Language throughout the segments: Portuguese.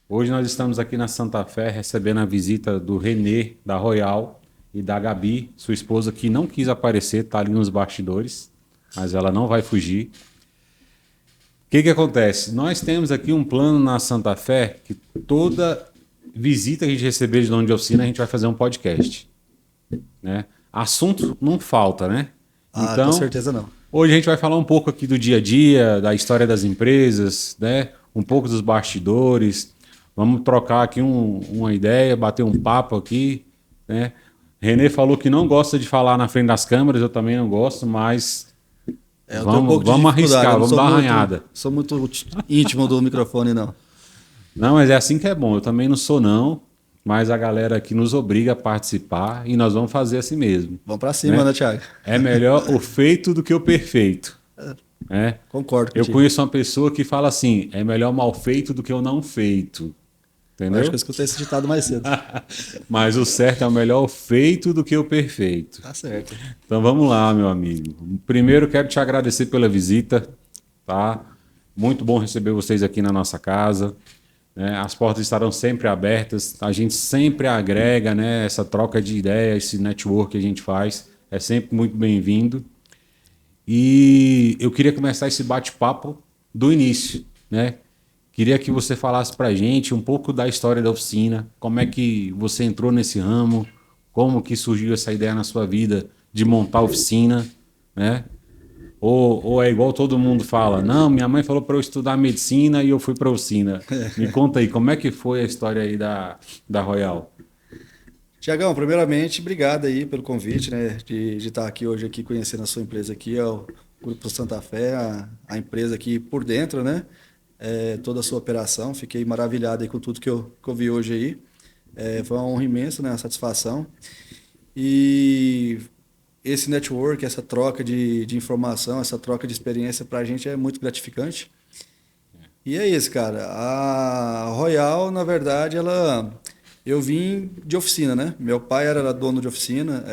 Hoje nós estamos aqui na Santa Fé recebendo a visita do Renê, da Royal, e da Gabi, sua esposa, que não quis aparecer, está ali nos bastidores, mas ela não vai fugir. O que que acontece? Nós temos aqui um plano na Santa Fé que toda visita que a gente receber de dono de oficina, a gente vai fazer um podcast, né? Assunto não falta, né? Ah, com Então, certeza não. hoje a gente vai falar um pouco aqui do dia a dia, da história das empresas, né? Um pouco dos bastidores. Vamos trocar aqui uma ideia, bater um papo aqui, né? Renê falou que não gosta de falar na frente das câmeras, eu também não gosto, mas Eu tenho um pouco de vamos dificuldade, eu arriscar, não vamos sou dar uma muito, arranhada. sou muito íntimo do microfone, não. Não, mas é assim que é bom. Eu também não sou, não, mas a galera aqui nos obriga a participar e nós vamos fazer assim mesmo, Vamos pra cima, né? né, Thiago? É melhor o feito do que o perfeito, né? Concordo Eu contigo. conheço uma pessoa que fala assim: é melhor mal feito do que o não feito, Eu acho que entendeu? eu escutei esse ditado mais cedo. Mas o certo é o melhor o feito do que o perfeito. Tá certo. Então vamos lá, meu amigo. Primeiro quero te agradecer pela visita, tá? Muito bom receber vocês aqui na nossa casa, né? As portas estarão sempre abertas. A gente sempre agrega, né? Essa troca de ideias, esse network que a gente faz é sempre muito bem-vindo. E eu queria começar esse bate-papo do início, né? Queria que você falasse para a gente um pouco da história da oficina, como é que você entrou nesse ramo, como que surgiu essa ideia na sua vida de montar a oficina, né? Ou é igual todo mundo fala, não, minha mãe falou para eu estudar medicina e eu fui para a oficina. Me conta aí, como é que foi a história aí da Royal? Tiagão, primeiramente, obrigado aí pelo convite, né, de estar aqui hoje aqui conhecendo a sua empresa aqui, é o Grupo Santa Fé, a empresa aqui por dentro, né, toda a sua operação. Fiquei maravilhado aí com tudo que eu vi hoje aí. Foi uma honra imensa, né, uma satisfação. E esse network, essa troca de informação, essa troca de experiência para a gente é muito gratificante. E é isso, cara. A Royal, na verdade, eu vim de oficina, né? Meu pai era dono de oficina,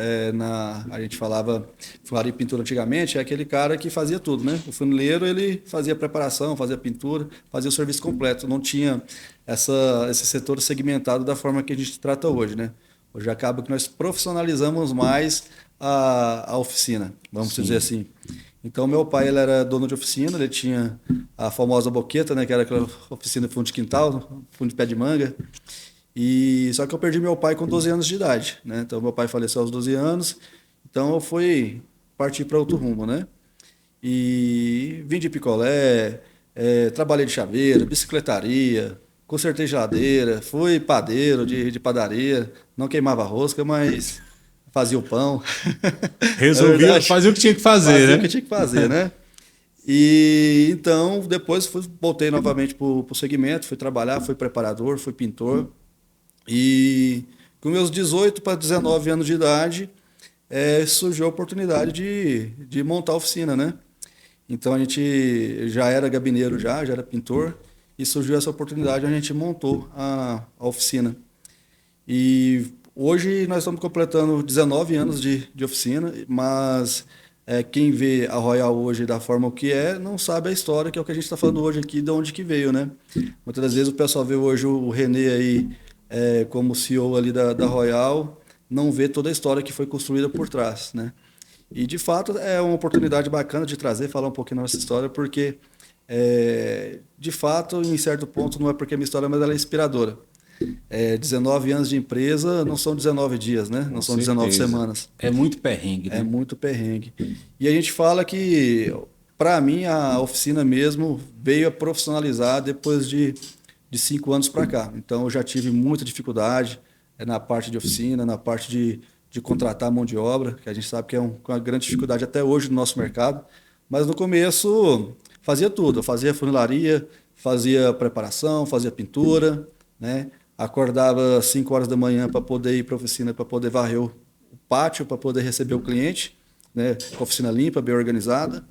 a gente falava funilaria e pintura antigamente, é aquele cara que fazia tudo, né? O funileiro, ele fazia preparação, fazia pintura, fazia o serviço completo. Não tinha esse setor segmentado da forma que a gente trata hoje, né? Hoje acaba que nós profissionalizamos mais a oficina, vamos dizer Sim, assim. Então, meu pai, ele era dono de oficina, ele tinha a famosa boqueta, né, que era aquela oficina de fundo de quintal, fundo de pé de manga. E só que eu perdi meu pai com 12 anos de idade, né? Então, meu pai faleceu aos 12 anos, então eu fui partir para outro rumo, né? E vim de picolé, trabalhei de chaveiro, bicicletaria, consertei geladeira, fui padeiro de padaria, não queimava rosca, mas fazia o pão. Na resolvi verdade, fazer o que tinha que fazer, fazia o que né? tinha que fazer, né? E então, depois voltei novamente para o segmento, fui trabalhar, fui preparador, fui pintor. E com meus 18 para 19 anos de idade, surgiu a oportunidade de montar a oficina, né? Então a gente já era gabineiro, já era pintor, e surgiu essa oportunidade, a gente montou a oficina. E hoje nós estamos completando 19 anos de oficina, mas quem vê a Royal hoje da forma que é, não sabe a história, que é o que a gente está falando hoje aqui, de onde que veio, né? Muitas das vezes o pessoal vê hoje o Renê aí como CEO ali da Royal, não vê toda a história que foi construída por trás, né? E de fato é uma oportunidade bacana de trazer, falar um pouquinho da nossa história, porque de fato, em certo ponto, não é porque é minha história, mas ela é inspiradora. 19 anos de empresa não são 19 dias, né? Não Com são 19 certeza. semanas. É muito perrengue, É né? muito perrengue. E a gente fala que, para mim, a oficina mesmo veio a profissionalizar depois de 5 anos para cá. Então, eu já tive muita dificuldade na parte de oficina, na parte de contratar mão de obra, que a gente sabe que é uma grande dificuldade até hoje no nosso mercado. Mas no começo, fazia tudo. Eu fazia funilaria, fazia preparação, fazia pintura, né? Acordava às 5 horas da manhã para poder ir para a oficina, para poder varrer o pátio, para poder receber o cliente, né? Com a oficina limpa, bem organizada.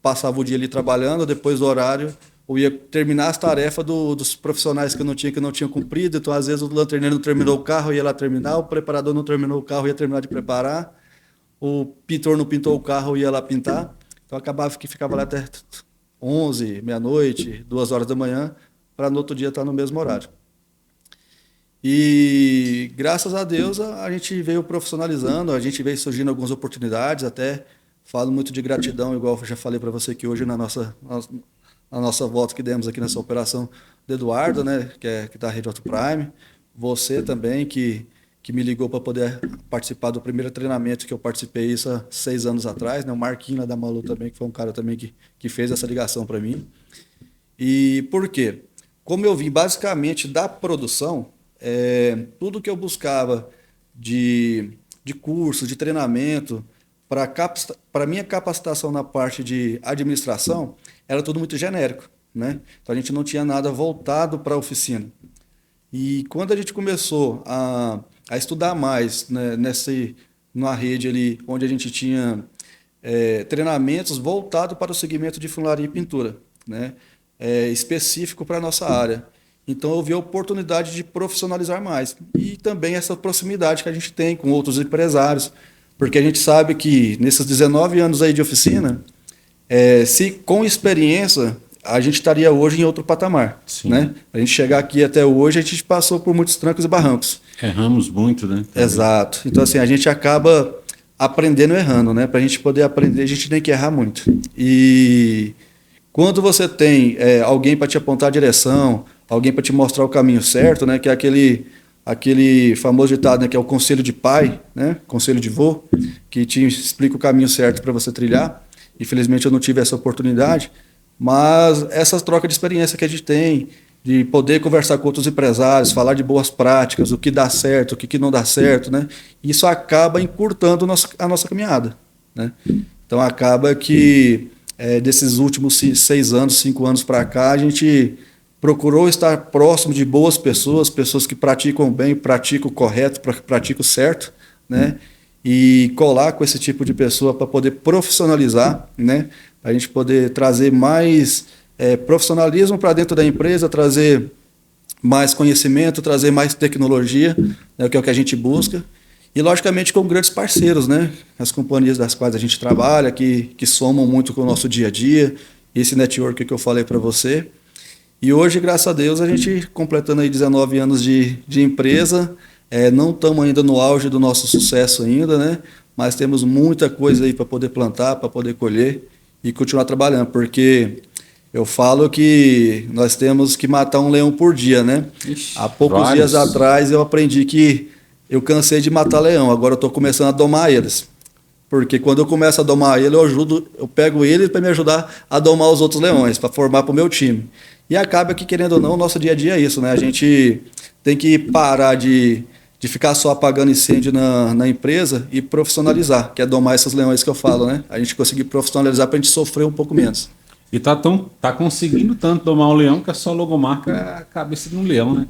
Passava o dia ali trabalhando, depois do horário, eu ia terminar as tarefas dos profissionais que não tinham cumprido. Então, às vezes, o lanterneiro não terminou o carro, ia lá terminar, o preparador não terminou o carro, ia terminar de preparar, o pintor não pintou o carro, ia lá pintar. Então, acabava que ficava lá até 11, meia-noite, 2 horas da manhã, para no outro dia estar no mesmo horário. E graças a Deus a gente veio profissionalizando, a gente veio surgindo algumas oportunidades, até falo muito de gratidão, igual eu já falei para você que hoje na nossa volta que demos aqui nessa operação do Eduardo, né, que é da Rede Auto Prime, você também que me ligou para poder participar do primeiro treinamento que eu participei isso há 6 anos atrás, né, o Marquinho lá da Malu também, que foi um cara também que fez essa ligação para mim. E por quê? Como eu vim basicamente da produção, tudo que eu buscava de curso, de treinamento, para minha capacitação na parte de administração, era tudo muito genérico, né? Então a gente não tinha nada voltado para a oficina. E quando a gente começou a estudar mais, né, numa rede ali onde a gente tinha treinamentos voltados para o segmento de funilaria e pintura, né? Específico para a nossa área. Então eu vi a oportunidade de profissionalizar mais. E também essa proximidade que a gente tem com outros empresários. Porque a gente sabe que nesses 19 anos aí de oficina, se com experiência, a gente estaria hoje em outro patamar. Né? A gente chegar aqui até hoje, a gente passou por muitos trancos e barrancos. Erramos muito, né? Também. Exato. Então assim, a gente acaba aprendendo errando, né? Para a gente poder aprender, a gente tem que errar muito. E quando você tem alguém para te apontar a direção, alguém para te mostrar o caminho certo, né? Que é aquele famoso ditado, né? Que é o conselho de pai, né? Conselho de vô, que te explica o caminho certo para você trilhar. Infelizmente eu não tive essa oportunidade, mas essa troca de experiência que a gente tem, de poder conversar com outros empresários, falar de boas práticas, o que dá certo, o que não dá certo, né? Isso acaba encurtando a nossa caminhada, né? Então acaba que desses últimos 6 anos, 5 anos para cá, a gente procurou estar próximo de boas pessoas, pessoas que praticam bem, praticam o correto, praticam o certo, né? E colar com esse tipo de pessoa para poder profissionalizar, né? Para a gente poder trazer mais profissionalismo para dentro da empresa, trazer mais conhecimento, trazer mais tecnologia, né? Que é o que a gente busca. E, logicamente, com grandes parceiros, né? As companhias das quais a gente trabalha, que somam muito com o nosso dia a dia, esse network que eu falei para você. E hoje, graças a Deus, a gente completando aí 19 anos de empresa, não estamos ainda no auge do nosso sucesso ainda, né? Mas temos muita coisa aí para poder plantar, para poder colher e continuar trabalhando, porque eu falo que nós temos que matar um leão por dia, né? Ixi, há poucos dias atrás eu aprendi que eu cansei de matar leão, agora eu estou começando a domar eles. Porque quando eu começo a domar ele, eu pego ele para me ajudar a domar os outros leões, para formar para o meu time. E acaba que, querendo ou não, o nosso dia a dia é isso, né? A gente tem que parar de ficar só apagando incêndio na empresa e profissionalizar, que é domar esses leões que eu falo, né? A gente conseguir profissionalizar para a gente sofrer um pouco menos. E tá conseguindo tanto domar um leão que a sua logomarca é a cabeça de um leão, né?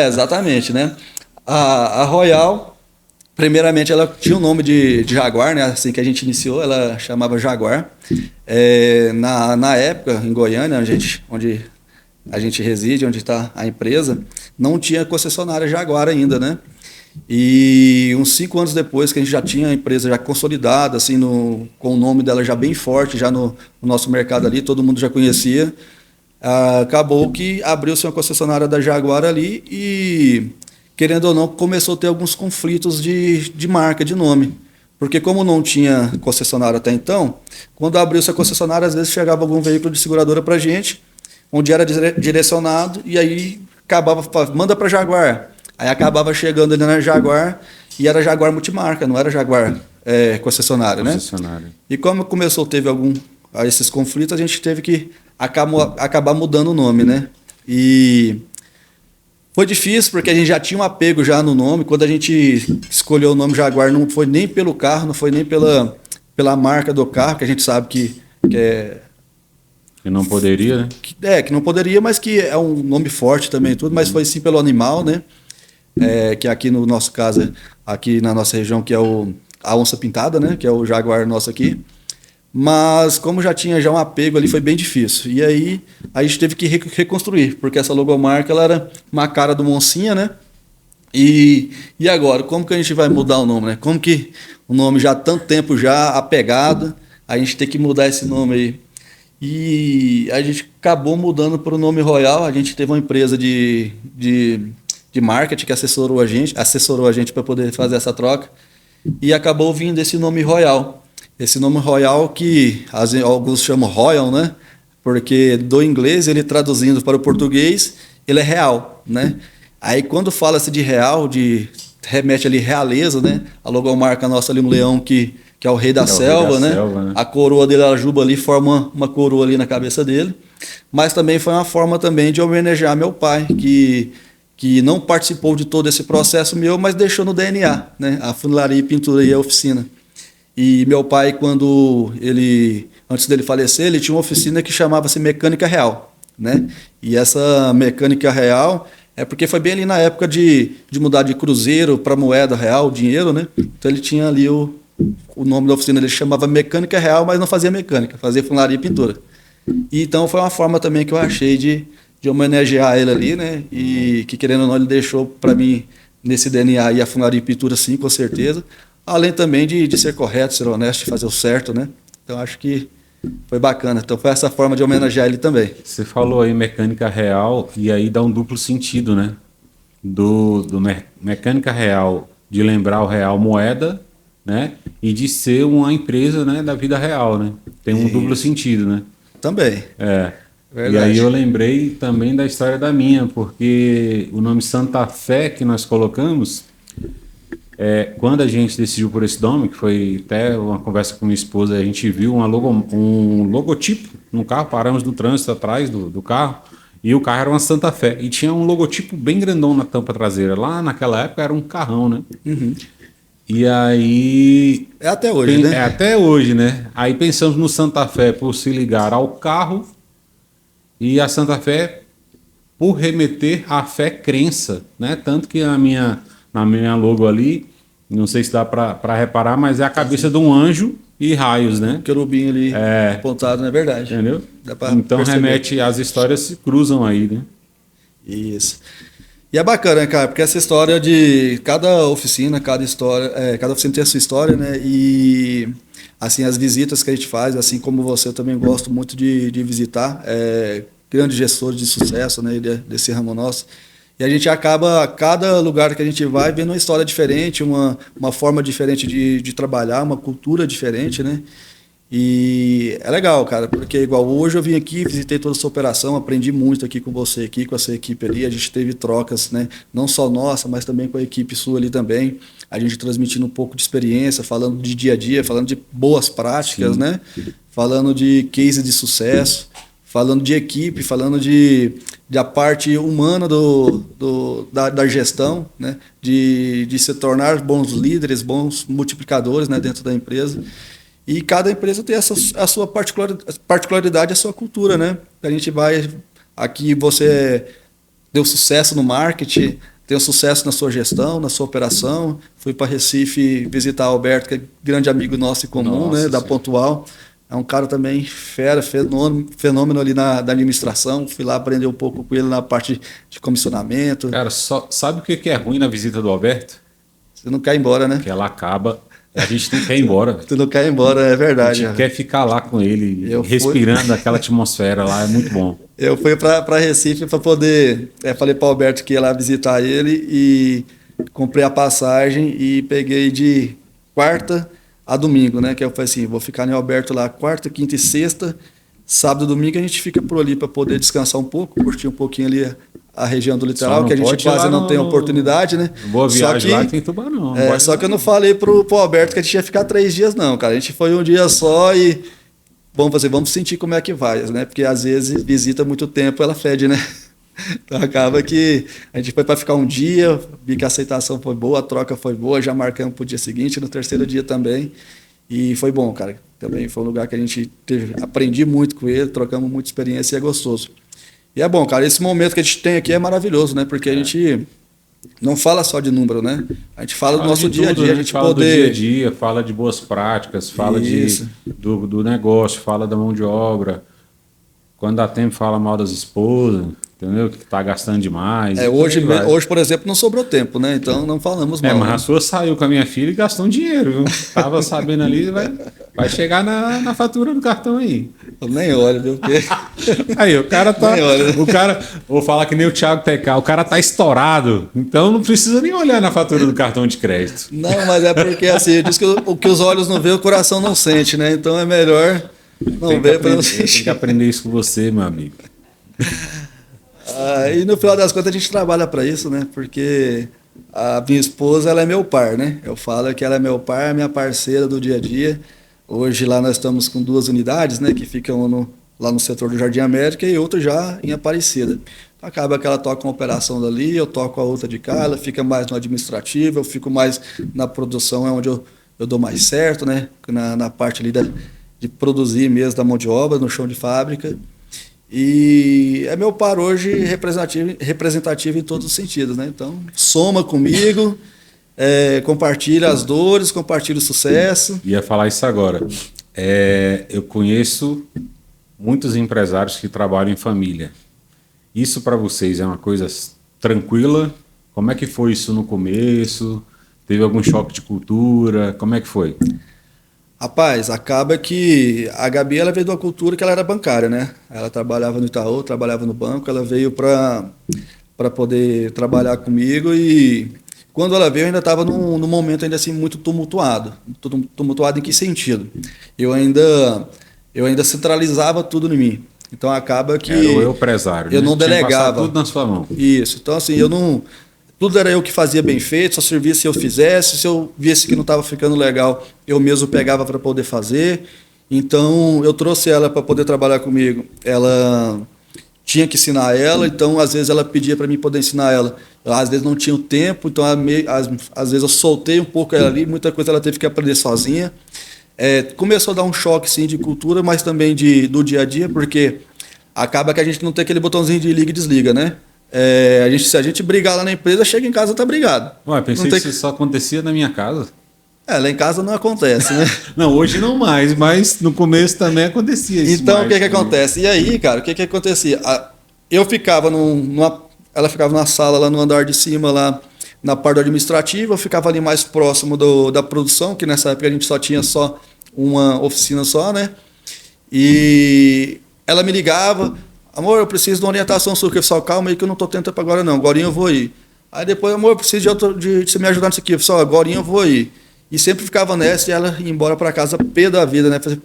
Exatamente, né? A Royal, primeiramente, ela tinha o nome de Jaguar, né? Assim que a gente iniciou, ela chamava Jaguar. Na época, em Goiânia, onde a gente reside, onde está a empresa, não tinha concessionária Jaguar ainda, né? E uns 5 anos depois, que a gente já tinha a empresa já consolidada, assim, com o nome dela já bem forte, já no nosso mercado ali, todo mundo já conhecia, acabou que abriu-se uma concessionária da Jaguar ali e, querendo ou não, começou a ter alguns conflitos de marca, de nome. Porque como não tinha concessionária até então, quando abriu-se a concessionária, às vezes chegava algum veículo de seguradora para a gente, onde era direcionado, e aí acabava, manda para Jaguar. Aí acabava chegando ali na Jaguar, e era Jaguar multimarca, não era Jaguar concessionária, né? E como começou, teve esses conflitos, a gente teve que acabar mudando o nome, né? E foi difícil, porque a gente já tinha um apego já no nome. Quando a gente escolheu o nome Jaguar, não foi nem pelo carro, não foi nem pela marca do carro, que a gente sabe que Que não poderia, né? Que não poderia, mas que é um nome forte também, tudo, mas foi sim pelo animal, né? Que aqui no nosso caso, aqui na nossa região, que é a onça pintada, né? Que é o Jaguar nosso aqui. Mas como já tinha um apego ali, foi bem difícil. E aí a gente teve que reconstruir, porque essa logomarca ela era uma cara do Oncinha, né? E agora, como que a gente vai mudar o nome, né? Como que o nome já há tanto tempo já apegado, a gente tem que mudar esse nome aí. E a gente acabou mudando para o nome Royal. A gente teve uma empresa de marketing que assessorou a gente para poder fazer essa troca. E acabou vindo esse nome Royal. Esse nome Royal que alguns chamam Royal, né? Porque do inglês, ele traduzindo para o português, ele é real, né? Aí quando fala-se de real, remete ali realeza, né? A logomarca nossa ali, um leão que é o rei da selva, né? Selva. A coroa dele, a juba ali, forma uma coroa ali na cabeça dele. Mas também foi uma forma também de homenagear meu pai, que não participou de todo esse processo meu, mas deixou no DNA, né? A funilaria e pintura e a oficina. E meu pai, antes dele falecer, ele tinha uma oficina que chamava-se Mecânica Real, né? E essa Mecânica Real é porque foi bem ali na época de mudar de cruzeiro para moeda real, dinheiro, né? Então ele tinha ali o nome da oficina, ele chamava Mecânica Real, mas não fazia mecânica, fazia funilaria e pintura. E então foi uma forma também que eu achei de homenagear ele ali, né? E que, querendo ou não, ele deixou para mim nesse DNA e a funilaria e pintura, sim, com certeza. Além também de ser correto, ser honesto, de fazer o certo, né? Então acho que foi bacana. Então foi essa forma de homenagear ele também. Você falou aí mecânica real, e aí dá um duplo sentido, né? Mecânica real, de lembrar o real moeda, né? E de ser uma empresa, né, da vida real, né? Tem um duplo sentido, né? Também. Verdade. E aí eu lembrei também da história da minha, porque o nome Santa Fé que nós colocamos, quando a gente decidiu por esse nome, que foi até uma conversa com minha esposa, a gente viu um logotipo no carro, paramos no trânsito atrás do carro, e o carro era uma Santa Fé, e tinha um logotipo bem grandão na tampa traseira. Lá naquela época era um carrão, né? Uhum. E aí... É até hoje, né? É até hoje, né? Aí pensamos no Santa Fé por se ligar ao carro, e a Santa Fé por remeter à fé crença, né? Tanto que na minha logo ali, não sei se dá para reparar, mas é a cabeça de um anjo e raios, né? O querubim ali apontado, não é verdade? Entendeu? Então perceber. remete, as histórias se cruzam aí, né? Isso. E é bacana, né, cara? Porque essa história de cada oficina, cada oficina tem a sua história, né? E assim, as visitas que a gente faz, assim como você, eu também gosto muito de visitar grandes gestores de sucesso, né? Desse ramo nosso. E a gente acaba, cada lugar que a gente vai, vendo uma história diferente, uma forma diferente de trabalhar, uma cultura diferente, né? E é legal, cara, porque igual hoje eu vim aqui, visitei toda essa operação, aprendi muito aqui com você, aqui com essa equipe ali, a gente teve trocas, né? Não só nossa, mas também com a equipe sua ali também, a gente transmitindo um pouco de experiência, falando de dia a dia, falando de boas práticas, né? Falando de case de sucesso, falando de equipe, falando de a parte humana da gestão, né? De se tornar bons líderes, bons multiplicadores, né? Dentro da empresa. E cada empresa tem a sua particularidade, a sua cultura, né? A gente vai... Aqui você deu sucesso no marketing, deu sucesso na sua gestão, na sua operação. Fui para Recife visitar o Alberto, que é grande amigo nosso em comum, né? Da Pontual. É um cara também fenômeno ali da administração. Fui lá aprender um pouco com ele na parte de comissionamento. Cara, sabe o que é ruim na visita do Alberto? Você não quer ir embora, né? Que ela acaba... A gente não quer ir embora. Tu não quer ir embora, é verdade. A gente quer ficar lá com ele, respirando aquela atmosfera lá, é muito bom. Eu fui para Recife para poder... falei para o Alberto que ia lá visitar ele e comprei a passagem e peguei de quarta a domingo, né? Que eu falei assim, vou ficar no Alberto lá quarta, quinta e sexta, sábado e domingo a gente fica por ali para poder descansar um pouco, curtir um pouquinho ali a região do litoral, que a gente quase não tem oportunidade, né? Boa viagem lá tem tubarão. Só que eu não falei pro Alberto que a gente ia ficar 3 dias, não, cara. A gente foi um dia só e vamos sentir como é que vai, né? Porque às vezes visita muito tempo, ela fede, né? Então acaba que a gente foi para ficar um dia, vi que a aceitação foi boa, a troca foi boa, já marcamos pro dia seguinte, no terceiro dia também. E foi bom, cara. Também foi um lugar que a gente aprendi muito com ele, trocamos muita experiência e é gostoso. E é bom, cara, esse momento que a gente tem aqui é maravilhoso, né? Porque a gente não fala só de número, né? A gente fala do nosso dia a dia, né? a gente fala poder... do dia a dia, fala de boas práticas, fala do negócio, fala da mão de obra. Quando dá tempo, fala mal das esposas, entendeu? Que tá gastando demais. Hoje, por exemplo, não sobrou tempo, né? Então não falamos mal. Mas a sua saiu com a minha filha e gastou um dinheiro, viu? Tava sabendo ali, vai chegar na fatura do cartão aí. Eu nem olho, viu? Porque... Aí, o cara tá. Nem olha. O cara, vou falar que nem o Thiago TK, o cara tá estourado. Então não precisa nem olhar na fatura do cartão de crédito. Não, mas é porque assim, diz que o que os olhos não vê, o coração não sente, né? Então é melhor não ver para não Tem sentir. que aprender isso com você, meu amigo. E no final das contas a gente trabalha para isso, né? Porque a minha esposa, ela é meu par, né? Eu falo que ela é meu par, minha parceira do dia a dia. Hoje lá nós estamos com 2 unidades, né? Que ficam lá no setor do Jardim América e outra já em Aparecida. Acaba que ela toca uma operação dali, eu toco a outra de cá, ela fica mais no administrativo, eu fico mais na produção, é onde eu dou mais certo, né? Na parte ali de produzir mesmo da mão de obra, no chão de fábrica. E é meu par hoje representativo em todos os sentidos, né? Então, soma comigo, compartilha as dores, compartilha o sucesso. Ia falar isso agora. Eu conheço muitos empresários que trabalham em família. Isso para vocês é uma coisa tranquila? Como é que foi isso no começo? Teve algum choque de cultura? Como é que foi? Rapaz, acaba que a Gabi ela veio de uma cultura que ela era bancária, né? Ela trabalhava no Itaú, trabalhava no banco, ela veio para poder trabalhar comigo e quando ela veio eu ainda estava num momento ainda assim muito tumultuado. Tumultuado em que sentido? Eu ainda centralizava tudo em mim. Então acaba que Era o eu empresário, eu né? não delegava tudo na sua mão. isso. Então assim, tudo era eu que fazia bem feito, só servia se eu fizesse, se eu visse que não estava ficando legal, eu mesmo pegava para poder fazer. Então eu trouxe ela para poder trabalhar comigo. Ela tinha que ensinar ela, então às vezes ela pedia para mim poder ensinar ela. Eu, às vezes não tinha o tempo, então às vezes eu soltei um pouco ela ali, muita coisa ela teve que aprender sozinha. Começou a dar um choque sim de cultura, mas também do dia a dia, porque acaba que a gente não tem aquele botãozinho de liga e desliga, né? Se a gente brigar lá na empresa, chega em casa tá brigado. Ué, pensei que isso só acontecia na minha casa. Lá em casa não acontece, né? Não, hoje não mais, mas no começo também acontecia isso. Então, o que acontece? E aí, cara, o que acontecia? Eu ficava ela ficava na sala lá no andar de cima, lá na parte do administrativo, eu ficava ali mais próximo da produção, que nessa época a gente só tinha uma oficina só, né? E ela me ligava, amor, eu preciso de uma orientação sua, pessoal, calma aí que eu não estou tendo tempo agora não, agora eu vou ir. Aí depois, amor, eu preciso de você me ajudar nisso aqui, pessoal, agora eu vou ir. E sempre ficava nessa e ela ia embora para casa pé da vida, né? Falei,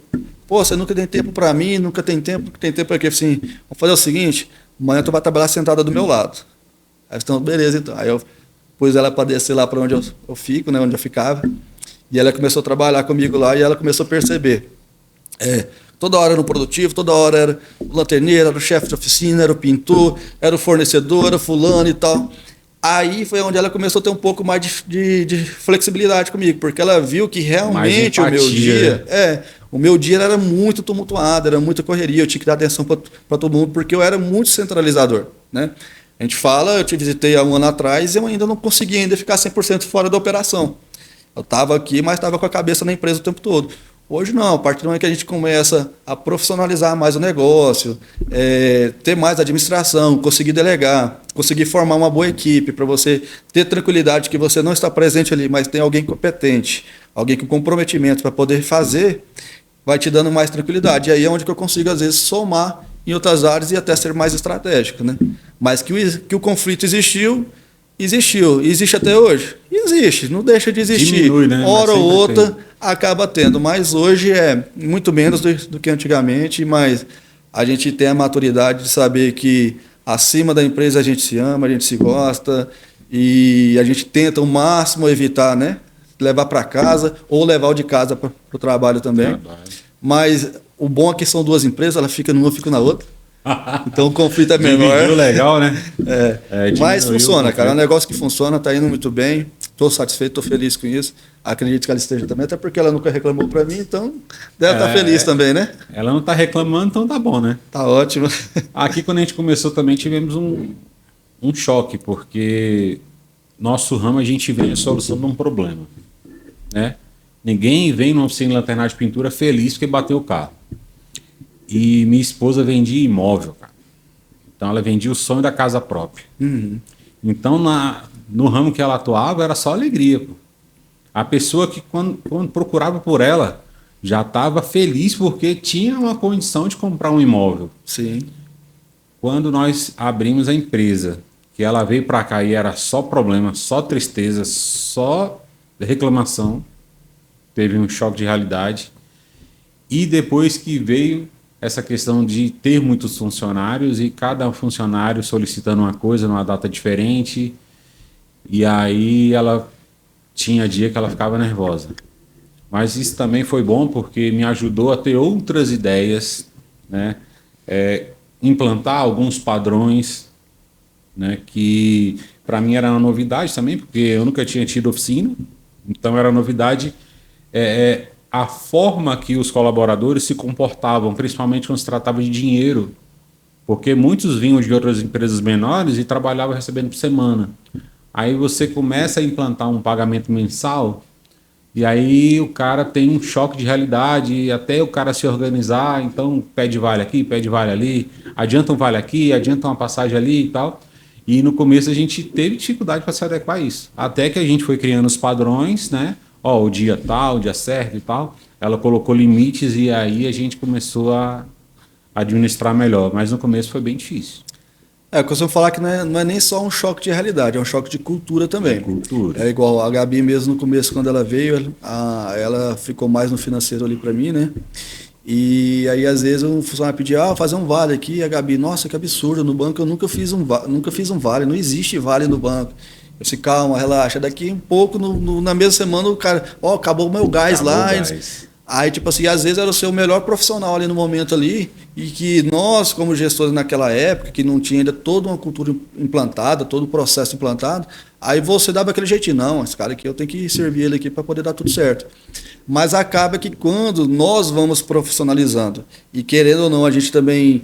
pô, você nunca tem tempo para mim, nunca tem tempo para quê? Assim, vamos fazer o seguinte, amanhã tu vai trabalhar sentada do meu lado. Aí então, beleza, então. Aí eu pus ela para descer lá para onde eu fico, né? Onde eu ficava. E ela começou a trabalhar comigo lá e ela começou a perceber. Toda hora era no produtivo, toda hora era o lanterneiro, era o chefe de oficina, era o pintor, era o fornecedor, era o fulano e tal. Aí foi onde ela começou a ter um pouco mais de flexibilidade comigo, porque ela viu que realmente o meu dia era muito tumultuado, era muita correria, eu tinha que dar atenção para todo mundo, porque eu era muito centralizador, né? A gente fala, eu te visitei há um ano atrás e eu ainda não conseguia ainda ficar 100% fora da operação. Eu estava aqui, mas estava com a cabeça na empresa o tempo todo. Hoje não, a partir do momento que a gente começa a profissionalizar mais o negócio, ter mais administração, conseguir delegar, conseguir formar uma boa equipe para você ter tranquilidade que você não está presente ali, mas tem alguém competente, alguém com comprometimento para poder fazer, vai te dando mais tranquilidade. E aí é onde que eu consigo, às vezes, somar em outras áreas e até ser mais estratégico, né? Mas que o conflito existiu, existe até hoje? Existe, não deixa de existir. Diminui, né? Hora ou outra acaba tendo, mas hoje é muito menos do que antigamente, mas a gente tem a maturidade de saber que acima da empresa a gente se ama, a gente se gosta e a gente tenta o máximo evitar, né? Levar para casa ou levar o de casa para o trabalho também. Mas o bom é que são 2 empresas, ela fica numa, fica na outra. Então o conflito é menor. Dividiu legal, né? Mas funciona, cara. É um negócio que funciona, está indo muito bem. Estou satisfeito, estou feliz com isso. Acredito que ela esteja também, até porque ela nunca reclamou para mim, então deve estar feliz também, né? Ela não está reclamando, então tá bom, né? Tá ótimo. Aqui, quando a gente começou, também tivemos um choque, porque nosso ramo a gente vê a solução de um problema, né? Ninguém vem numa oficina de lanternagem de pintura feliz porque bateu o carro. E minha esposa vendia imóvel, cara. Então ela vendia o sonho da casa própria. Uhum. Então no ramo que ela atuava era só alegria, pô. A pessoa que quando procurava por ela já estava feliz porque tinha uma condição de comprar um imóvel. Sim. Quando nós abrimos a empresa, que ela veio para cá e era só problema, só tristeza, só reclamação, teve um choque de realidade. E depois que veio essa questão de ter muitos funcionários e cada funcionário solicitando uma coisa numa data diferente, e aí ela tinha dia que ela ficava nervosa. Mas isso também foi bom porque me ajudou a ter outras ideias, né? Implantar alguns padrões, né? Que para mim era uma novidade também, porque eu nunca tinha tido oficina, então era novidade a forma que os colaboradores se comportavam, principalmente quando se tratava de dinheiro, porque muitos vinham de outras empresas menores e trabalhavam recebendo por semana. Aí você começa a implantar um pagamento mensal e aí o cara tem um choque de realidade, até o cara se organizar, então pede vale aqui, pede vale ali, adianta um vale aqui, adianta uma passagem ali e tal. E no começo a gente teve dificuldade para se adequar a isso. Até que a gente foi criando os padrões, né? Ó, o dia tal, o dia certo e tal. Ela colocou limites e aí a gente começou a administrar melhor. Mas no começo foi bem difícil. Eu costumo falar que não é nem só um choque de realidade, é um choque de cultura também. Cultura. É igual a Gabi mesmo no começo, quando ela veio, ela ficou mais no financeiro ali para mim, né? E aí às vezes um funcionário pedia, fazer um vale aqui, e a Gabi, nossa, que absurdo, no banco eu nunca fiz um vale, não existe vale no banco. Eu disse, calma, relaxa, daqui um pouco, na mesma semana o cara, acabou o meu gás Acabou lá. o gás. Aí, tipo assim, às vezes era o seu melhor profissional ali no momento ali, e que nós, como gestores naquela época, que não tinha ainda toda uma cultura implantada, todo o processo implantado, aí você dava aquele jeitinho, não, esse cara aqui eu tenho que servir ele aqui para poder dar tudo certo. Mas acaba que quando nós vamos profissionalizando, e querendo ou não, a gente também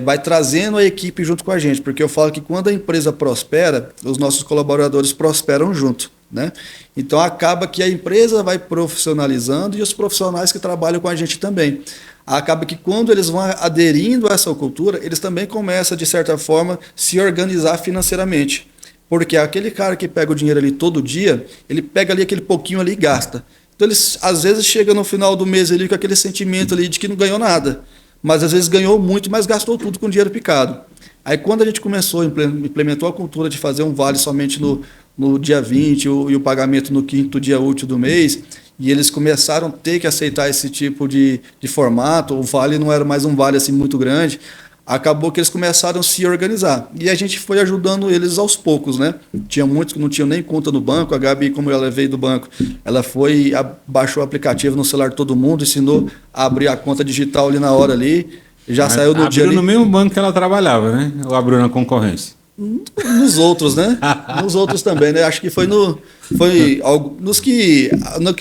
vai trazendo a equipe junto com a gente, porque eu falo que quando a empresa prospera, os nossos colaboradores prosperam junto. Né? Então acaba que a empresa vai profissionalizando e os profissionais que trabalham com a gente também. Acaba que quando eles vão aderindo a essa cultura, eles também começam, de certa forma, se organizar financeiramente. Porque aquele cara que pega o dinheiro ali todo dia, ele pega ali aquele pouquinho ali e gasta. Então eles às vezes chega no final do mês ali com aquele sentimento ali de que não ganhou nada. Mas às vezes ganhou muito, mas gastou tudo com dinheiro picado. Aí quando a gente começou, implementou a cultura de fazer um vale somente no dia 20 e o pagamento no 5º dia útil do mês, e eles começaram a ter que aceitar esse tipo de formato, o vale não era mais um vale assim muito grande, acabou que eles começaram a se organizar. E a gente foi ajudando eles aos poucos, né? Tinha muitos que não tinham nem conta no banco, a Gabi, como ela veio do banco, ela foi, baixou o aplicativo no celular de todo mundo, ensinou a abrir a conta digital ali na hora ali, já Mas saiu no dia ali. no mesmo banco que ela trabalhava, né? Ou abriu na concorrência? Nos outros, né? Nos outros também, né? Acho que foi nos que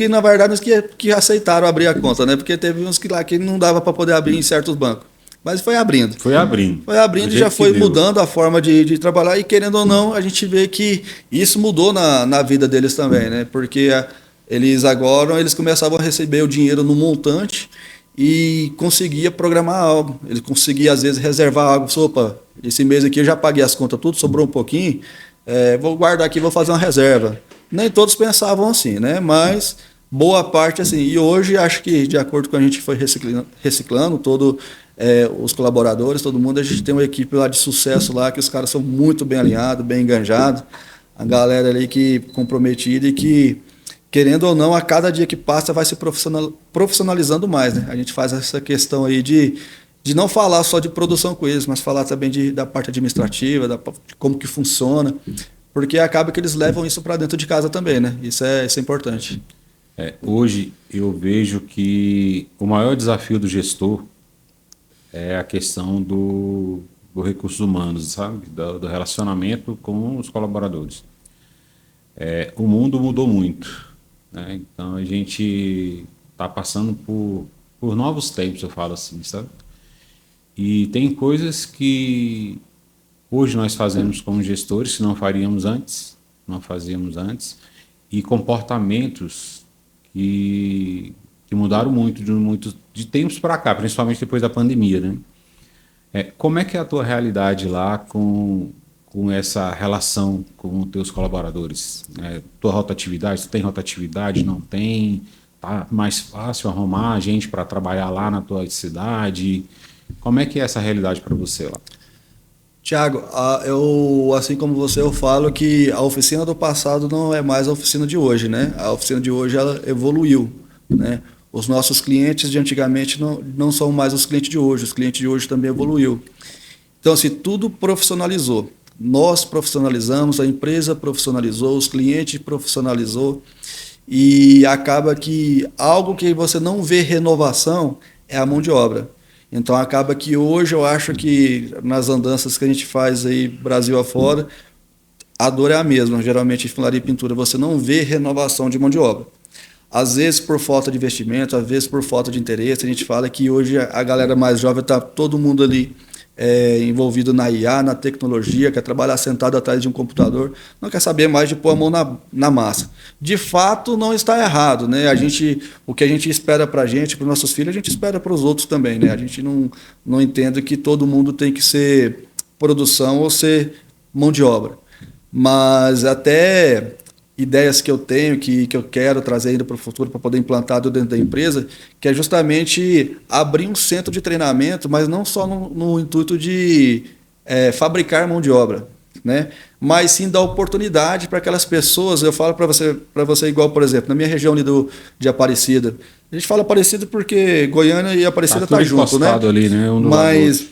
na verdade nos que aceitaram abrir a conta, né? Porque teve uns que lá que não dava para poder abrir em certos bancos. Mas foi abrindo. Foi abrindo. Foi abrindo e já foi mudando a forma de trabalhar, e querendo ou não, a gente vê que isso mudou na vida deles também, né? Porque eles começavam a receber o dinheiro no montante e conseguia programar algo. Ele conseguia, às vezes, reservar algo. Opa, esse mês aqui eu já paguei as contas tudo, sobrou um pouquinho, vou guardar aqui, vou fazer uma reserva. Nem todos pensavam assim, né? Mas boa parte assim. E hoje, acho que, de acordo com a gente foi reciclando os colaboradores, todo mundo, a gente tem uma equipe lá de sucesso lá, que os caras são muito bem alinhados, bem enganjados. A galera ali que comprometida e que, querendo ou não, a cada dia que passa vai se profissionalizando mais, né? A gente faz essa questão aí de não falar só de produção com eles, mas falar também da parte administrativa, de como que funciona, porque acaba que eles levam isso para dentro de casa também, né? Isso é importante. Hoje eu vejo que o maior desafio do gestor é a questão do recursos humanos, sabe? Do relacionamento com os colaboradores. O mundo mudou muito, né? Então a gente está passando por novos tempos, eu falo assim, sabe? E tem coisas que hoje nós fazemos como gestores que não faríamos antes, não fazíamos antes, e comportamentos que mudaram muito de tempos para cá, principalmente depois da pandemia, né? Como é que é a tua realidade lá com essa relação com os teus colaboradores? Tua rotatividade, tu tem rotatividade, não tem? tá mais fácil arrumar gente para trabalhar lá na tua cidade? Como é que é essa realidade para você lá? Tiago, eu, assim como você, eu falo que a oficina do passado não é mais a oficina de hoje, né? A oficina de hoje, ela evoluiu, né? Os nossos clientes de antigamente não são mais os clientes de hoje, os clientes de hoje também evoluiu. Então, assim, tudo profissionalizou. Nós profissionalizamos, a empresa profissionalizou, os clientes profissionalizou, e acaba que algo que você não vê renovação é a mão de obra. Então acaba que hoje eu acho que nas andanças que a gente faz aí Brasil afora, a dor é a mesma. Geralmente em funilaria e pintura você não vê renovação de mão de obra. Às vezes por falta de investimento, às vezes por falta de interesse. A gente fala que hoje a galera mais jovem está todo mundo ali envolvido na IA, na tecnologia, quer trabalhar sentado atrás de um computador, não quer saber mais de pôr a mão na massa. De fato, não está errado, né? O que a gente espera para a gente, para os nossos filhos, a gente espera para os outros também, né? A gente não entende que todo mundo tem que ser produção ou ser mão de obra. Mas até ideias que eu tenho, que eu quero trazer ainda para o futuro, para poder implantar dentro da empresa, que é justamente abrir um centro de treinamento, mas não só no intuito de fabricar mão de obra, né? Mas sim dar oportunidade para aquelas pessoas. Eu falo para você igual, por exemplo, na minha região ali de Aparecida. A gente fala Aparecida porque Goiânia e Aparecida tá junto, né? Ali, né? Mas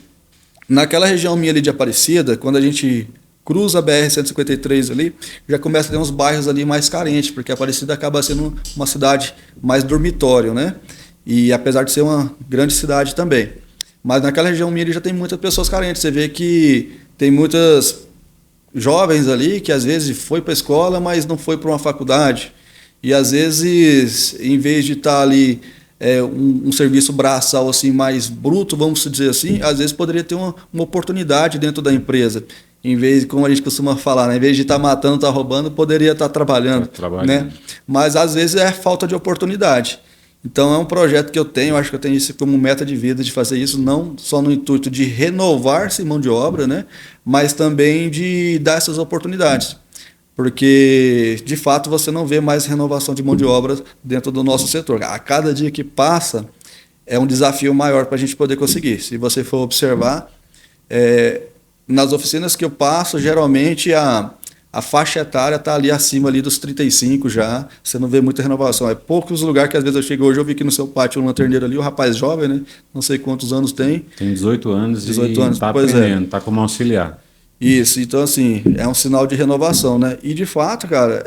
naquela região minha ali de Aparecida, quando a gente cruza a BR-153 ali, já começa a ter uns bairros ali mais carentes, porque a Aparecida acaba sendo uma cidade mais dormitório, né? E apesar de ser uma grande cidade também. Mas naquela região minha ali já tem muitas pessoas carentes. Você vê que tem muitas jovens ali que às vezes foi para a escola, mas não foi para uma faculdade. E às vezes, em vez de estar ali um serviço braçal assim mais bruto, vamos dizer assim, às vezes poderia ter uma oportunidade dentro da empresa. Em vez, como a gente costuma falar, né? Em vez de estar matando, estar roubando, poderia estar trabalhando. Né? Mas às vezes é falta de oportunidade. Então é um projeto que eu tenho, acho que eu tenho isso como meta de vida, de fazer isso não só no intuito de renovar-se mão de obra, né? Mas também de dar essas oportunidades. Porque, de fato, você não vê mais renovação de mão de obra dentro do nosso setor. A cada dia que passa, é um desafio maior para a gente poder conseguir. Se você for observar, nas oficinas que eu passo, geralmente a faixa etária está ali acima ali dos 35 já, você não vê muita renovação. É poucos lugares que às vezes eu chego hoje, eu vi aqui no seu pátio um lanterneiro ali, o rapaz jovem, né? Não sei quantos anos tem. Tem 18 anos 18 anos, está aprendendo, está como auxiliar. Isso, então assim, é um sinal de renovação, né? E de fato, cara,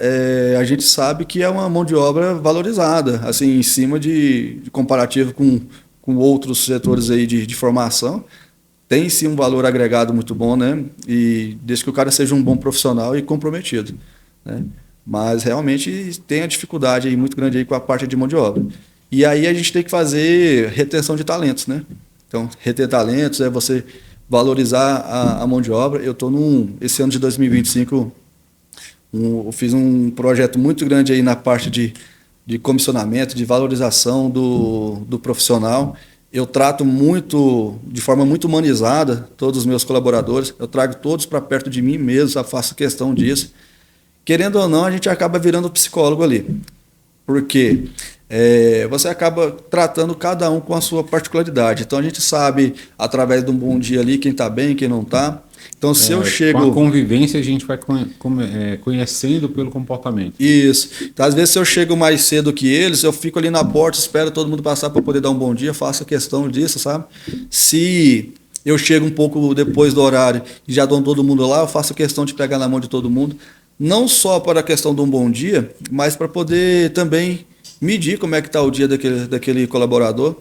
a gente sabe que é uma mão de obra valorizada, assim, em cima de comparativo com outros setores aí de formação. Tem sim um valor agregado muito bom, né? E desde que o cara seja um bom profissional e comprometido, né? Mas realmente tem a dificuldade aí muito grande aí com a parte de mão de obra. E aí a gente tem que fazer retenção de talentos, né? Então, reter talentos é você valorizar a mão de obra. Eu estou esse ano de 2025, eu fiz um projeto muito grande aí na parte de comissionamento, de valorização do profissional. Eu trato de forma muito humanizada todos os meus colaboradores, eu trago todos para perto de mim mesmo, faço questão disso. Querendo ou não, a gente acaba virando psicólogo ali, porque você acaba tratando cada um com a sua particularidade. Então a gente sabe, através de um bom dia ali, quem está bem, quem não está. Então, se eu chego... Com a convivência, a gente vai conhecendo pelo comportamento. Isso. Então, às vezes, se eu chego mais cedo que eles, eu fico ali na porta, espero todo mundo passar para poder dar um bom dia, faço questão disso, sabe? Se eu chego um pouco depois do horário e já dou todo mundo lá, eu faço questão de pegar na mão de todo mundo. Não só para a questão de um bom dia, mas para poder também medir como é que está o dia daquele colaborador.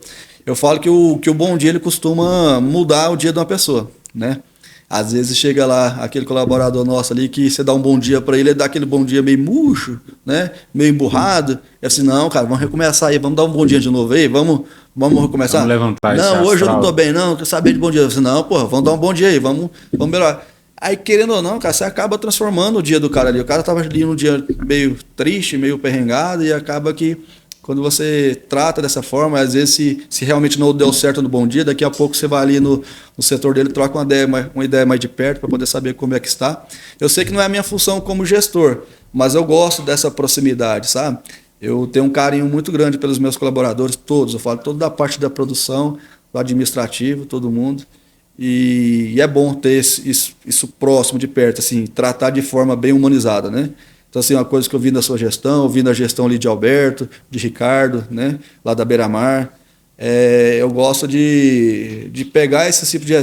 Eu falo que o bom dia ele costuma mudar o dia de uma pessoa, né? Às vezes chega lá aquele colaborador nosso ali que você dá um bom dia para ele dá aquele bom dia meio murcho, né? Meio emburrado. É assim, não, cara, vamos recomeçar aí, vamos dar um bom dia de novo aí, vamos recomeçar. Vamos levantar esse Não, hoje astral. eu não tô bem não, quero saber de bom dia. Eu assim, não, porra, vamos dar um bom dia aí, vamos melhorar. Aí, querendo ou não, cara, você acaba transformando o dia do cara ali. O cara tava ali num dia meio triste, meio perrengado, e acaba que quando você trata dessa forma, às vezes se realmente não deu certo no bom dia, daqui a pouco você vai ali no setor dele, troca uma ideia mais de perto para poder saber como é que está. Eu sei que não é a minha função como gestor, mas eu gosto dessa proximidade, sabe? Eu tenho um carinho muito grande pelos meus colaboradores, todos. Eu falo toda a parte da produção, do administrativo, todo mundo. E é bom ter isso próximo, de perto, assim, tratar de forma bem humanizada, né? Então, assim, uma coisa que eu vi na sua gestão, eu vi na gestão ali de Alberto, de Ricardo, né? Lá da Beira-Mar. Eu gosto de pegar esse tipo de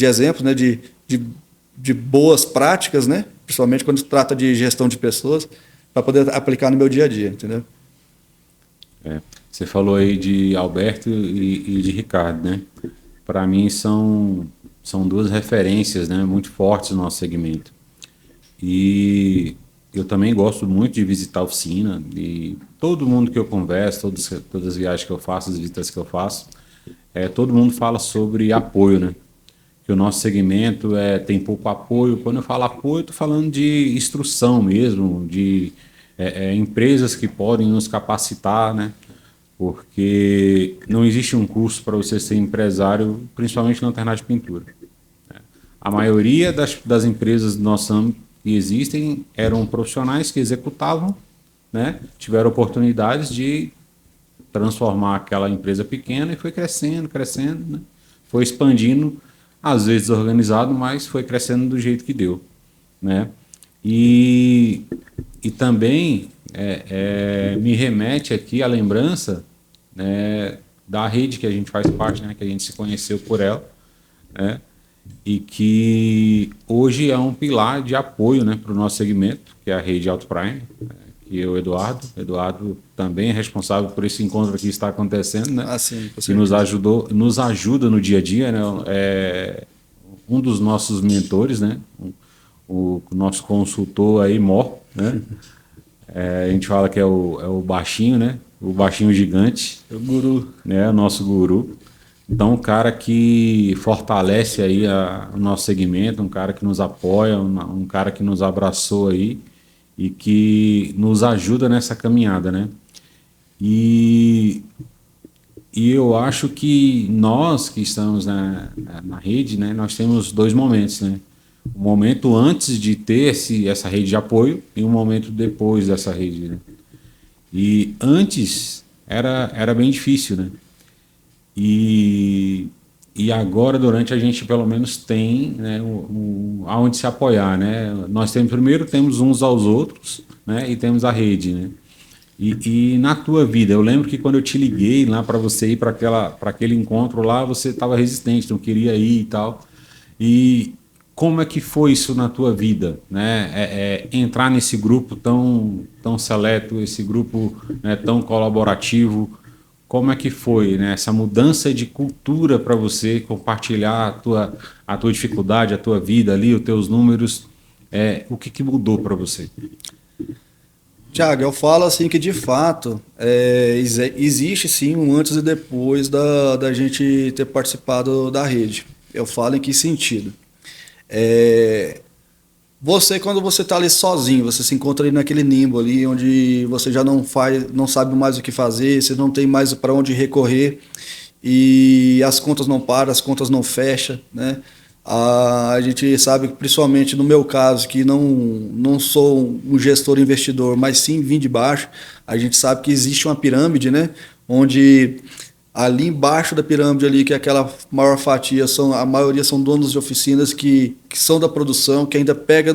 exemplo, né? De boas práticas, né? Principalmente quando se trata de gestão de pessoas, para poder aplicar no meu dia a dia, entendeu? Você falou aí de Alberto e de Ricardo, né? Para mim são duas referências, né, muito fortes no nosso segmento. E eu também gosto muito de visitar a oficina, e todo mundo que eu converso, todas as viagens que eu faço, as visitas que eu faço, todo mundo fala sobre apoio, né? Que o nosso segmento tem pouco apoio. Quando eu falo apoio, eu estou falando de instrução mesmo, de empresas que podem nos capacitar, né? Porque não existe um curso para você ser empresário, principalmente na alternate de pintura. A maioria das empresas do nosso âmbito que existem eram profissionais que executavam, né? Tiveram oportunidades de transformar aquela empresa pequena e foi crescendo, crescendo, né? Foi expandindo, às vezes desorganizado, mas foi crescendo do jeito que deu, né? E também me remete aqui à lembrança, né, da rede que a gente faz parte, né, que a gente se conheceu por ela, né, e que hoje é um pilar de apoio, né, para o nosso segmento, que é a rede Auto Prime, que é o Eduardo também é responsável por esse encontro que está acontecendo, né, Sim, que nos ajuda no dia a dia, né, um dos nossos mentores, né, o nosso consultor aí, Mó, né, a gente fala que é o baixinho, né? O baixinho gigante. O guru. Né? O nosso guru. Então, um cara que fortalece aí o nosso segmento, um cara que nos apoia, um cara que nos abraçou aí e que nos ajuda nessa caminhada, né? E eu acho que nós que estamos na rede, né? Nós temos dois momentos, né? Um momento antes de ter essa rede de apoio e um momento depois dessa rede, né? E antes era bem difícil, né? E agora, durante, a gente pelo menos tem, né, aonde se apoiar, né? Nós temos uns aos outros, né? E temos a rede, né? E na tua vida, eu lembro que quando eu te liguei lá para você ir para aquele encontro lá, você estava resistente, não queria ir e tal. E como é que foi isso na tua vida, né? Entrar nesse grupo tão seleto, esse grupo, né, tão colaborativo, como é que foi, né, essa mudança de cultura para você compartilhar a tua dificuldade, a tua vida ali, os teus números, o que mudou para você? Tiago, eu falo assim que de fato existe sim um antes e depois da gente ter participado da rede. Eu falo em que sentido? Quando você está ali sozinho, você se encontra ali naquele limbo ali, onde você já não sabe mais o que fazer, você não tem mais para onde recorrer e as contas não param, as contas não fecham, né? A gente sabe, principalmente no meu caso, que não sou um gestor investidor, mas sim vim de baixo, a gente sabe que existe uma pirâmide, né? Onde ali embaixo da pirâmide ali, que é aquela maior fatia, a maioria são donos de oficinas que são da produção, que ainda pega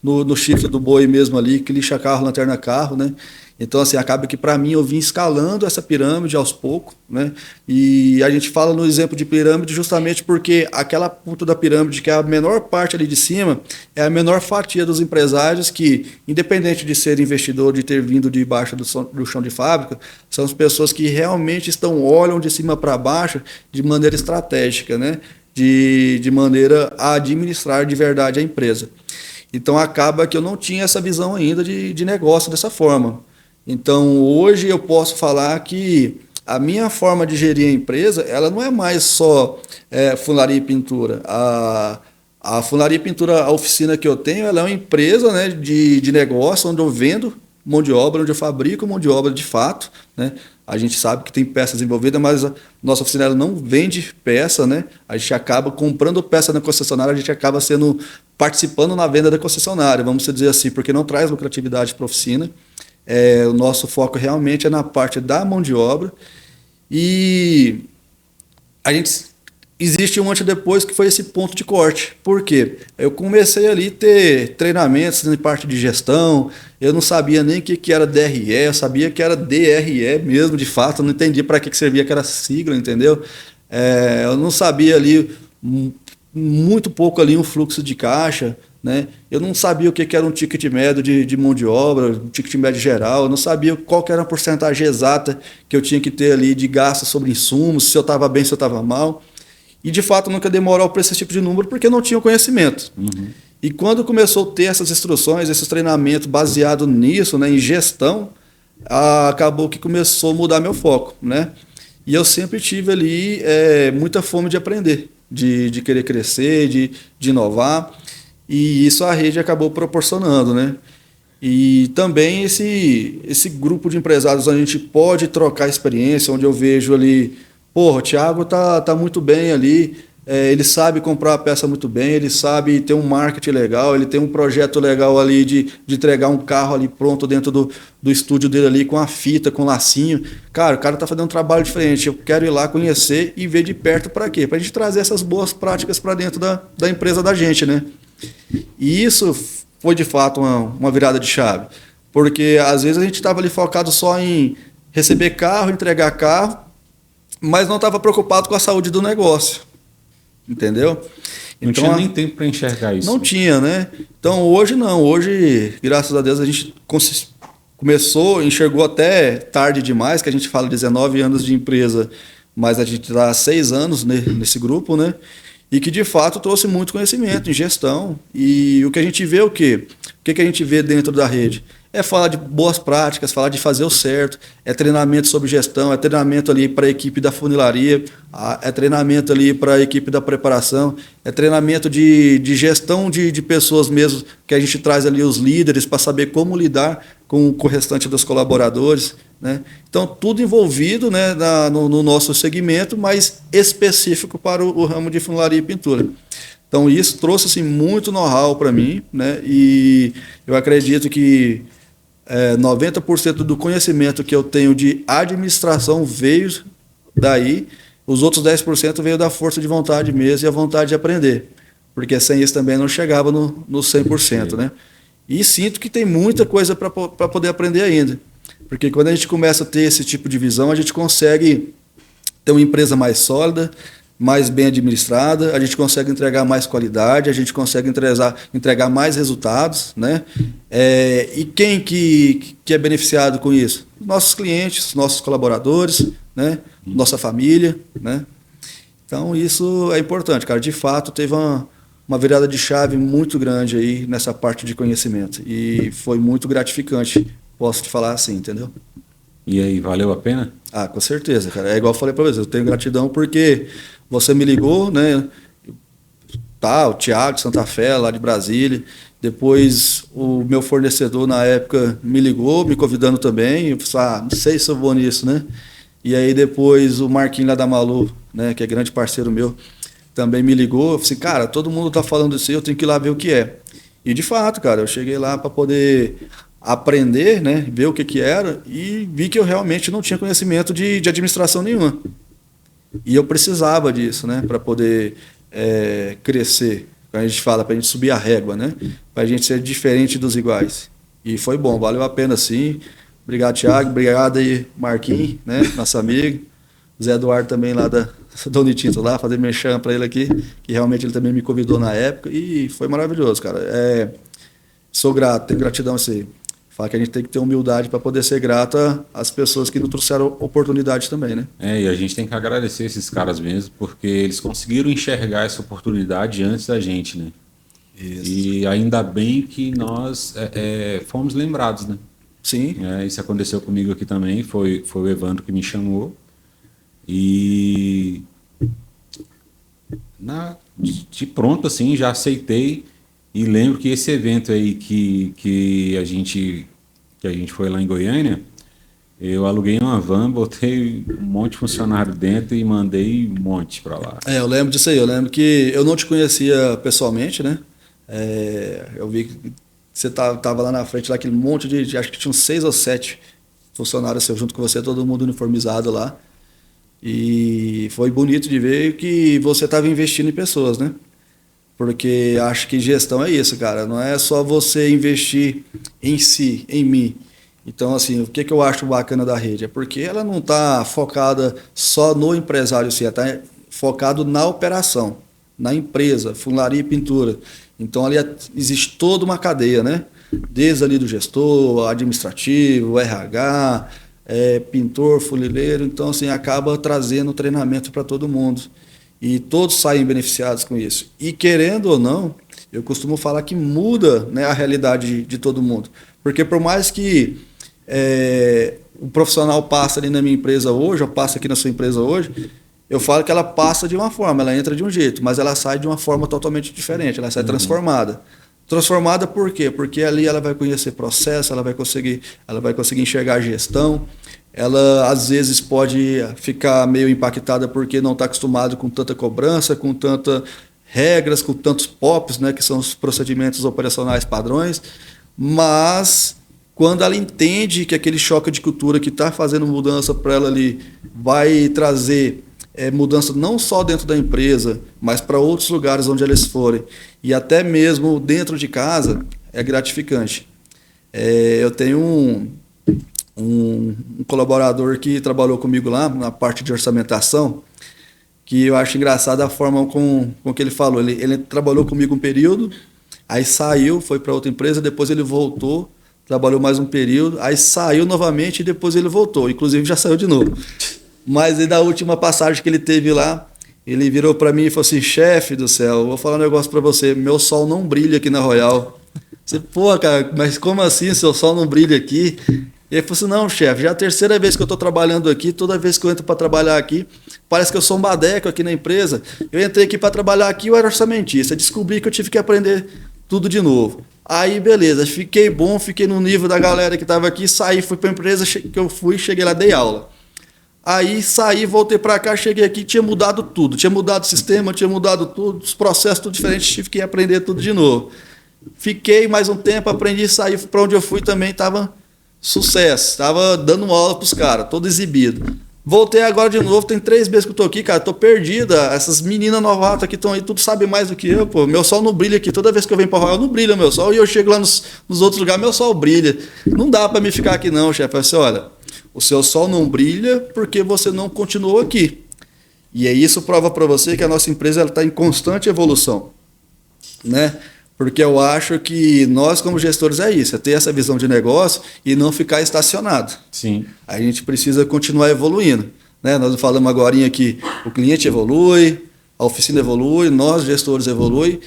no chifre do boi mesmo ali, que lixa carro, lanterna carro, né? Então, assim, acaba que para mim eu vim escalando essa pirâmide aos poucos, né? E a gente fala no exemplo de pirâmide justamente porque aquela ponta da pirâmide, que é a menor parte ali de cima, é a menor fatia dos empresários que, independente de ser investidor, de ter vindo de baixo do chão de fábrica, são as pessoas que realmente olham de cima para baixo de maneira estratégica, né? De maneira a administrar de verdade a empresa. Então acaba que eu não tinha essa visão ainda de negócio dessa forma. Então hoje eu posso falar que a minha forma de gerir a empresa, ela não é mais só funilaria e pintura. A funilaria e pintura, a oficina que eu tenho, ela é uma empresa, né, de negócio onde eu vendo mão de obra, onde eu fabrico mão de obra de fato, né? A gente sabe que tem peças envolvidas, mas a nossa oficina ela não vende peça, né? A gente acaba comprando peça na concessionária, a gente acaba participando na venda da concessionária, vamos dizer assim, porque não traz lucratividade para a oficina. O nosso foco realmente é na parte da mão de obra. E a gente existe um antes e depois que foi esse ponto de corte. Por quê? Eu comecei ali a ter treinamentos em parte de gestão, eu não sabia nem o que era DRE, eu sabia que era DRE mesmo, de fato, eu não entendi para que servia aquela sigla, entendeu? Eu não sabia ali muito pouco ali um fluxo de caixa, né? Eu não sabia o que era um ticket médio de mão de obra, um ticket médio geral, eu não sabia qual que era a porcentagem exata que eu tinha que ter ali de gasto sobre insumos, se eu estava bem, se eu estava mal. E de fato nunca demorou para esse tipo de número porque não tinha o conhecimento. Uhum. E quando começou a ter essas instruções, esses treinamentos baseados nisso, né, em gestão, acabou que começou a mudar meu foco, né? E eu sempre tive ali muita fome de aprender, de querer crescer, de inovar. E isso a rede acabou proporcionando, né? E também esse grupo de empresários onde a gente pode trocar experiência, onde eu vejo ali, porra, o Thiago tá muito bem ali, ele sabe comprar a peça muito bem, ele sabe ter um marketing legal, ele tem um projeto legal ali de entregar um carro ali pronto dentro do estúdio dele ali, com a fita, com lacinho. Cara, o cara tá fazendo um trabalho diferente, eu quero ir lá conhecer e ver de perto para quê? Para a gente trazer essas boas práticas para dentro da empresa da gente, né? E isso foi de fato uma virada de chave, porque às vezes a gente estava ali focado só em receber carro, entregar carro, mas não estava preocupado com a saúde do negócio, entendeu? Não tinha nem tempo para enxergar isso. Não tinha, né? Então hoje não, hoje, graças a Deus, a gente começou, enxergou até tarde demais, que a gente fala 19 anos de empresa, mas a gente está há 6 anos nesse grupo, né? E que de fato trouxe muito conhecimento em gestão. E o que a gente vê é o quê? O que a gente vê dentro da rede? É falar de boas práticas, falar de fazer o certo, é treinamento sobre gestão, é treinamento ali para a equipe da funilaria, é treinamento ali para a equipe da preparação, é treinamento de gestão de pessoas mesmo, que a gente traz ali os líderes para saber como lidar com o restante dos colaboradores, né? Então, tudo envolvido, né, no nosso segmento, mas específico para o ramo de funilaria e pintura. Então, isso trouxe assim, muito know-how para mim, né? E eu acredito que 90% do conhecimento que eu tenho de administração veio daí, os outros 10% veio da força de vontade mesmo e a vontade de aprender, porque sem isso também não chegava no 100%, né? E sinto que tem muita coisa para poder aprender ainda, porque quando a gente começa a ter esse tipo de visão, a gente consegue ter uma empresa mais sólida, mais bem administrada, a gente consegue entregar mais qualidade, a gente consegue entregar mais resultados, né? E quem que é beneficiado com isso? Nossos clientes, nossos colaboradores, né? Nossa família, né? Então isso é importante, cara. De fato, teve uma virada de chave muito grande aí nessa parte de conhecimento e foi muito gratificante, posso te falar assim, entendeu? E aí, valeu a pena? Ah, com certeza, cara. É igual eu falei para você, eu tenho gratidão porque você me ligou, né? Tá, o Thiago de Santa Fé, lá de Brasília. Depois o meu fornecedor na época me ligou, me convidando também. Eu falei, não sei se eu vou nisso, né? E aí depois o Marquinhos lá da Malu, né, que é grande parceiro meu, também me ligou. Eu falei assim, cara, todo mundo tá falando isso aí, eu tenho que ir lá ver o que é. E de fato, cara, eu cheguei lá para poder aprender, né, ver o que era e vi que eu realmente não tinha conhecimento de administração nenhuma. E eu precisava disso, né, para poder crescer. A gente fala, para a gente subir a régua, né, para a gente ser diferente dos iguais. E foi bom, valeu a pena sim. Obrigado, Thiago. Obrigado aí, Marquinhos, né, nosso amigo. Zé Eduardo também lá da Donitinto lá, fazer merchan para ele aqui, que realmente ele também me convidou na época e foi maravilhoso, cara. Sou grato, tenho gratidão a isso aí. Fala que a gente tem que ter humildade para poder ser grato às pessoas que nos trouxeram oportunidade também, né? E a gente tem que agradecer esses caras mesmo, porque eles conseguiram enxergar essa oportunidade antes da gente, né? Isso. E ainda bem que nós fomos lembrados, né? Sim. Isso aconteceu comigo aqui também, foi o Evandro que me chamou. E de pronto, assim, já aceitei. E lembro que esse evento aí que a gente foi lá em Goiânia, eu aluguei uma van, botei um monte de funcionário dentro e mandei um monte para lá. Eu lembro disso aí. Eu lembro que eu não te conhecia pessoalmente, né? Eu vi que você tava lá na frente, lá aquele monte acho que tinham 6 ou 7 funcionários seus junto com você, todo mundo uniformizado lá. E foi bonito de ver que você estava investindo em pessoas, né? Porque acho que gestão é isso, cara. Não é só você investir em si, em mim. Então, assim, o que eu acho bacana da rede? É porque ela não está focada só no empresário, sim, ela está focado na operação, na empresa, funilaria e pintura. Então, ali existe toda uma cadeia, né? Desde ali do gestor, administrativo, RH, pintor, funileiro. Então, assim, acaba trazendo treinamento para todo mundo. E todos saem beneficiados com isso. E querendo ou não, eu costumo falar que muda, né, a realidade de todo mundo. Porque por mais que o profissional passa ali na minha empresa hoje, ou passa aqui na sua empresa hoje, eu falo que ela passa de uma forma, ela entra de um jeito, mas ela sai de uma forma totalmente diferente, ela sai transformada. Transformada por quê? Porque ali ela vai conhecer processo, ela vai conseguir enxergar a gestão. Ela às vezes pode ficar meio impactada porque não está acostumado com tanta cobrança, com tantas regras, com tantos POPs, né, que são os procedimentos operacionais padrões, mas quando ela entende que aquele choque de cultura que está fazendo mudança para ela ali vai trazer mudança não só dentro da empresa, mas para outros lugares onde eles forem, e até mesmo dentro de casa, é gratificante. Eu tenho um colaborador que trabalhou comigo lá na parte de orçamentação, que eu acho engraçada a forma com que ele falou. Ele trabalhou comigo um período, aí saiu, foi para outra empresa, depois ele voltou, trabalhou mais um período, aí saiu novamente e depois ele voltou. Inclusive já saiu de novo. Mas aí, da última passagem que ele teve lá, ele virou para mim e falou assim: chefe do céu, vou falar um negócio para você, meu sol não brilha aqui na Royal. Você, pô, cara, mas como assim seu sol não brilha aqui? E ele falou assim: não, chefe, já é a terceira vez que eu estou trabalhando aqui, toda vez que eu entro para trabalhar aqui, parece que eu sou um badeco aqui na empresa. Eu entrei aqui para trabalhar aqui, eu era orçamentista, descobri que eu tive que aprender tudo de novo. Aí, beleza, fiquei bom, fiquei no nível da galera que estava aqui, saí, fui para a empresa que eu fui, cheguei lá, dei aula. Aí saí, voltei para cá, cheguei aqui, tinha mudado tudo, tinha mudado o sistema, tinha mudado tudo, os processos tudo diferentes, tive que aprender tudo de novo. Fiquei mais um tempo, aprendi, saí para onde eu fui também, estava sucesso, estava dando aula para os caras, todo exibido. Voltei agora de novo, tem 3 meses que eu tô aqui, cara, tô perdida. Essas meninas novatas que estão aí, tudo sabe mais do que eu, pô. Meu sol não brilha aqui, toda vez que eu venho para Royal não brilha meu sol, e eu chego lá nos outros lugares, meu sol brilha. Não dá para me ficar aqui não, chefe. Eu falei assim: olha, o seu sol não brilha porque você não continuou aqui. E aí isso prova para você que a nossa empresa está em constante evolução, né? Porque eu acho que nós, como gestores, é isso, é ter essa visão de negócio e não ficar estacionado. Sim. A gente precisa continuar evoluindo, né? Nós falamos agora que o cliente evolui, a oficina evolui, nós, gestores, evoluem,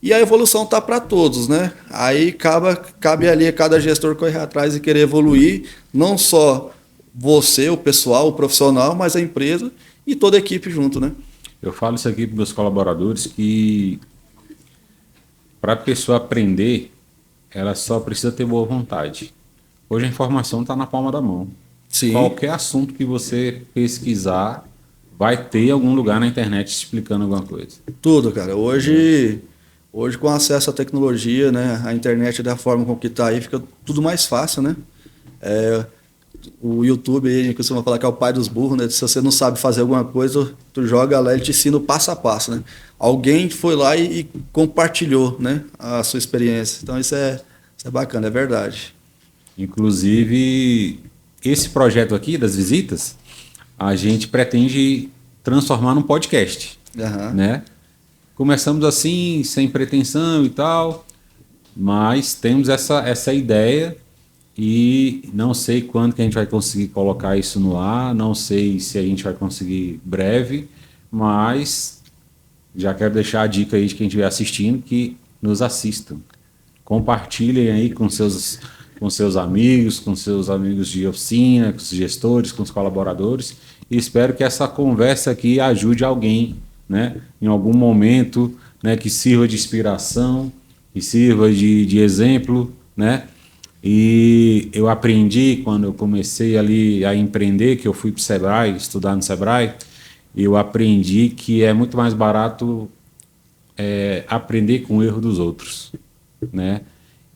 e a evolução está para todos, né? Aí cabe ali a cada gestor correr atrás e querer evoluir, não só você, o pessoal, o profissional, mas a empresa e toda a equipe junto, né? Eu falo isso aqui para meus colaboradores, que para a pessoa aprender, ela só precisa ter boa vontade. Hoje a informação está na palma da mão. Sim. Qualquer assunto que você pesquisar, vai ter algum lugar na internet explicando alguma coisa. Tudo, cara. Hoje com acesso à tecnologia, né, a internet da forma com que está aí, fica tudo mais fácil, né? O YouTube, aí, a gente costuma falar que é o pai dos burros, né? Se você não sabe fazer alguma coisa, tu joga lá, ele te ensina o passo a passo, né? Alguém foi lá e compartilhou, né, a sua experiência. Então isso é bacana, é verdade. Inclusive, esse projeto aqui das visitas, a gente pretende transformar num podcast, né? Começamos assim, sem pretensão e tal, mas temos essa ideia. E não sei quando que a gente vai conseguir colocar isso no ar, não sei se a gente vai conseguir breve, mas já quero deixar a dica aí de quem estiver assistindo, que nos assistam. Compartilhem aí com seus amigos de oficina, com os gestores, com os colaboradores, e espero que essa conversa aqui ajude alguém, né, em algum momento, né, que sirva de inspiração, que sirva de exemplo, né? E eu aprendi, quando eu comecei ali a empreender, que eu fui para o Sebrae, estudar no Sebrae, eu aprendi que é muito mais barato aprender com o erro dos outros, né?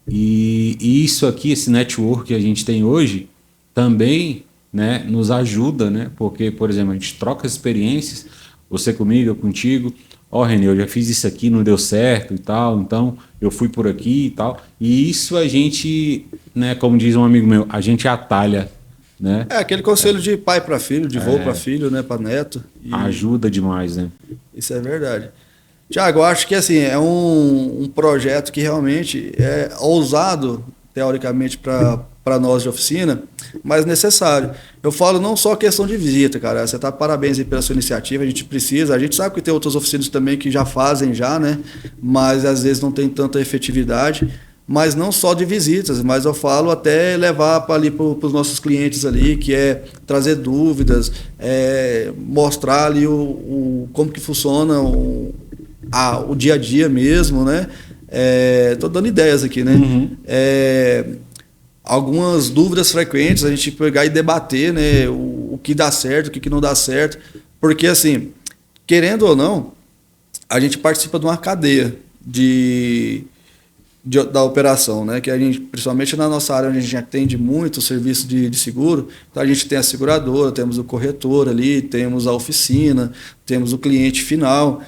E isso aqui, esse network que a gente tem hoje, também, né, nos ajuda, né? Porque, por exemplo, a gente troca experiências, você comigo, eu contigo. Ó, Renê, eu já fiz isso aqui, não deu certo e tal, então eu fui por aqui e tal. E isso a gente, né, como diz um amigo meu, a gente atalha, né? É aquele conselho de pai para filho, de avô para filho, né, para neto. E Ajuda demais, né? isso é verdade. Tiago, eu acho que assim, é um projeto que realmente é ousado, teoricamente, para nós de oficina, mas necessário. Eu falo não só questão de visita, cara. Você tá parabéns aí pela sua iniciativa, a gente precisa. A gente sabe que tem outras oficinas também que já fazem já, né? Mas às vezes não tem tanta efetividade. Mas não só de visitas, mas eu falo até levar para ali para os nossos clientes ali, que é trazer dúvidas, mostrar ali como que funciona o dia a dia mesmo, né? Tô dando ideias aqui, né? Algumas dúvidas frequentes, a gente pegar e debater, né? O que dá certo, o que não dá certo. Porque, assim, querendo ou não, a gente participa de uma cadeia da operação, né? Que a gente, principalmente na nossa área, onde a gente atende muito o serviço de seguro, então a gente tem a seguradora, temos o corretor ali, temos a oficina, temos o cliente final.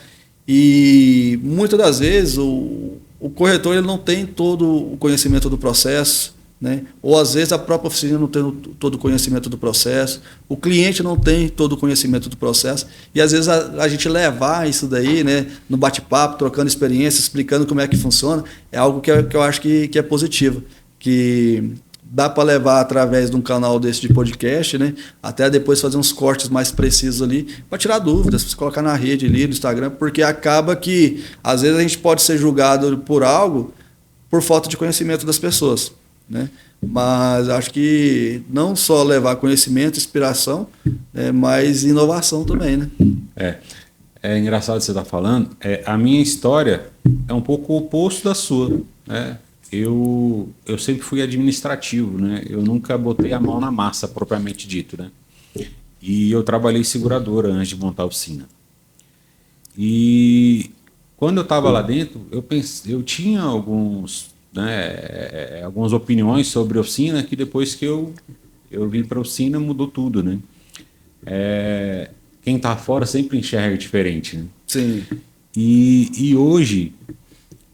E muitas das vezes o corretor ele não tem todo o conhecimento do processo, né? Ou às vezes a própria oficina não tem todo o conhecimento do processo, o cliente não tem todo o conhecimento do processo, e às vezes a gente levar isso daí, né, no bate-papo, trocando experiência, explicando como é que funciona, é algo que eu acho que é positivo, que dá para levar através de um canal desse de podcast, né? Até depois fazer uns cortes mais precisos ali, para tirar dúvidas, para colocar na rede ali, no Instagram, porque acaba que às vezes a gente pode ser julgado por algo por falta de conhecimento das pessoas, né? Mas acho que não só levar conhecimento, inspiração, mas inovação também, né? É engraçado você estar falando. A minha história é um pouco o oposto da sua, né? Eu sempre fui administrativo, né? Eu nunca botei a mão na massa, propriamente dito, né? E eu trabalhei em seguradora antes de montar a oficina. E quando eu estava lá dentro, eu tinha algumas opiniões sobre a oficina que depois que eu vim para a oficina mudou tudo, né? Quem está fora sempre enxerga diferente, né? Sim. E hoje,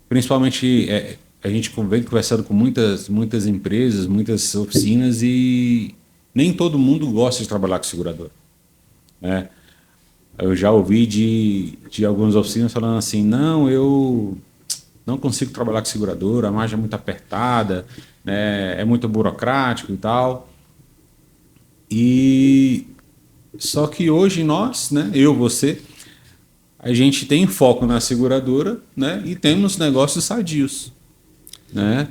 principalmente, a gente vem conversando com muitas empresas, muitas oficinas e nem todo mundo gosta de trabalhar com seguradora, né? Eu já ouvi de algumas oficinas falando assim, não, eu não consigo trabalhar com seguradora, a margem é muito apertada, né, é muito burocrático e tal. E só que hoje nós, né, eu, você, a gente tem foco na seguradora, né, e temos negócios sadios, né?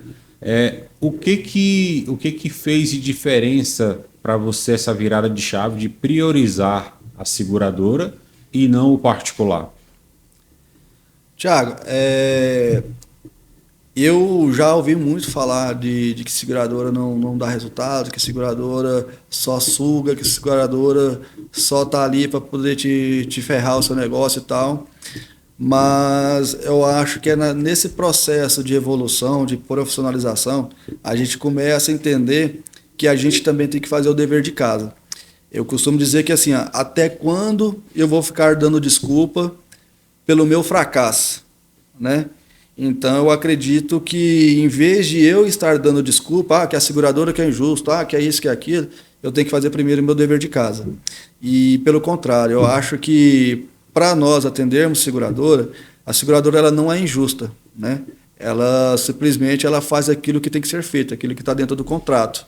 O que fez de diferença para você essa virada de chave de priorizar a seguradora e não o particular? Tiago, eu já ouvi muito falar de que seguradora não dá resultado, que seguradora só suga, que seguradora só tá ali para poder te ferrar o seu negócio e tal. Mas eu acho que nesse processo de evolução, de profissionalização, a gente começa a entender que a gente também tem que fazer o dever de casa. Eu costumo dizer que assim, até quando eu vou ficar dando desculpa pelo meu fracasso, né? Então eu acredito que em vez de eu estar dando desculpa, que a seguradora que é injusto, que é isso, que é aquilo, eu tenho que fazer primeiro o meu dever de casa. E pelo contrário, eu acho que para nós atendermos a seguradora ela não é injusta, né? Ela simplesmente faz aquilo que tem que ser feito, aquilo que está dentro do contrato.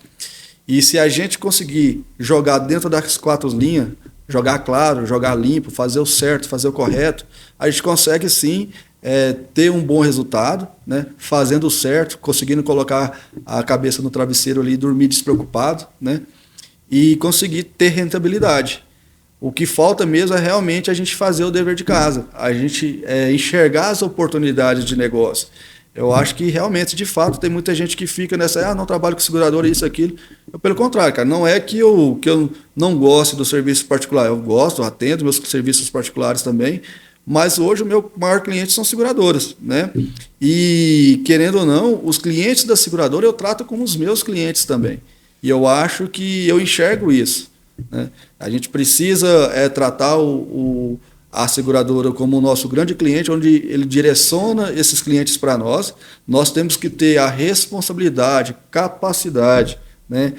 E se a gente conseguir jogar dentro das 4 linhas, jogar claro, jogar limpo, fazer o certo, fazer o correto, a gente consegue sim ter um bom resultado, né? Fazendo o certo, conseguindo colocar a cabeça no travesseiro ali e dormir despreocupado, né? E conseguir ter rentabilidade. O que falta mesmo é realmente a gente fazer o dever de casa, a gente enxergar as oportunidades de negócio. Eu acho que realmente, de fato, tem muita gente que fica nessa, não trabalho com seguradora, isso, aquilo. Pelo contrário, cara, não é que eu não goste do serviço particular, eu gosto, eu atendo meus serviços particulares também, mas hoje o meu maior cliente são seguradoras, né? E, querendo ou não, os clientes da seguradora eu trato como os meus clientes também. E eu acho que eu enxergo isso, né? A gente precisa tratar a seguradora como o nosso grande cliente, onde ele direciona esses clientes para nós. Nós temos que ter a responsabilidade, capacidade, né,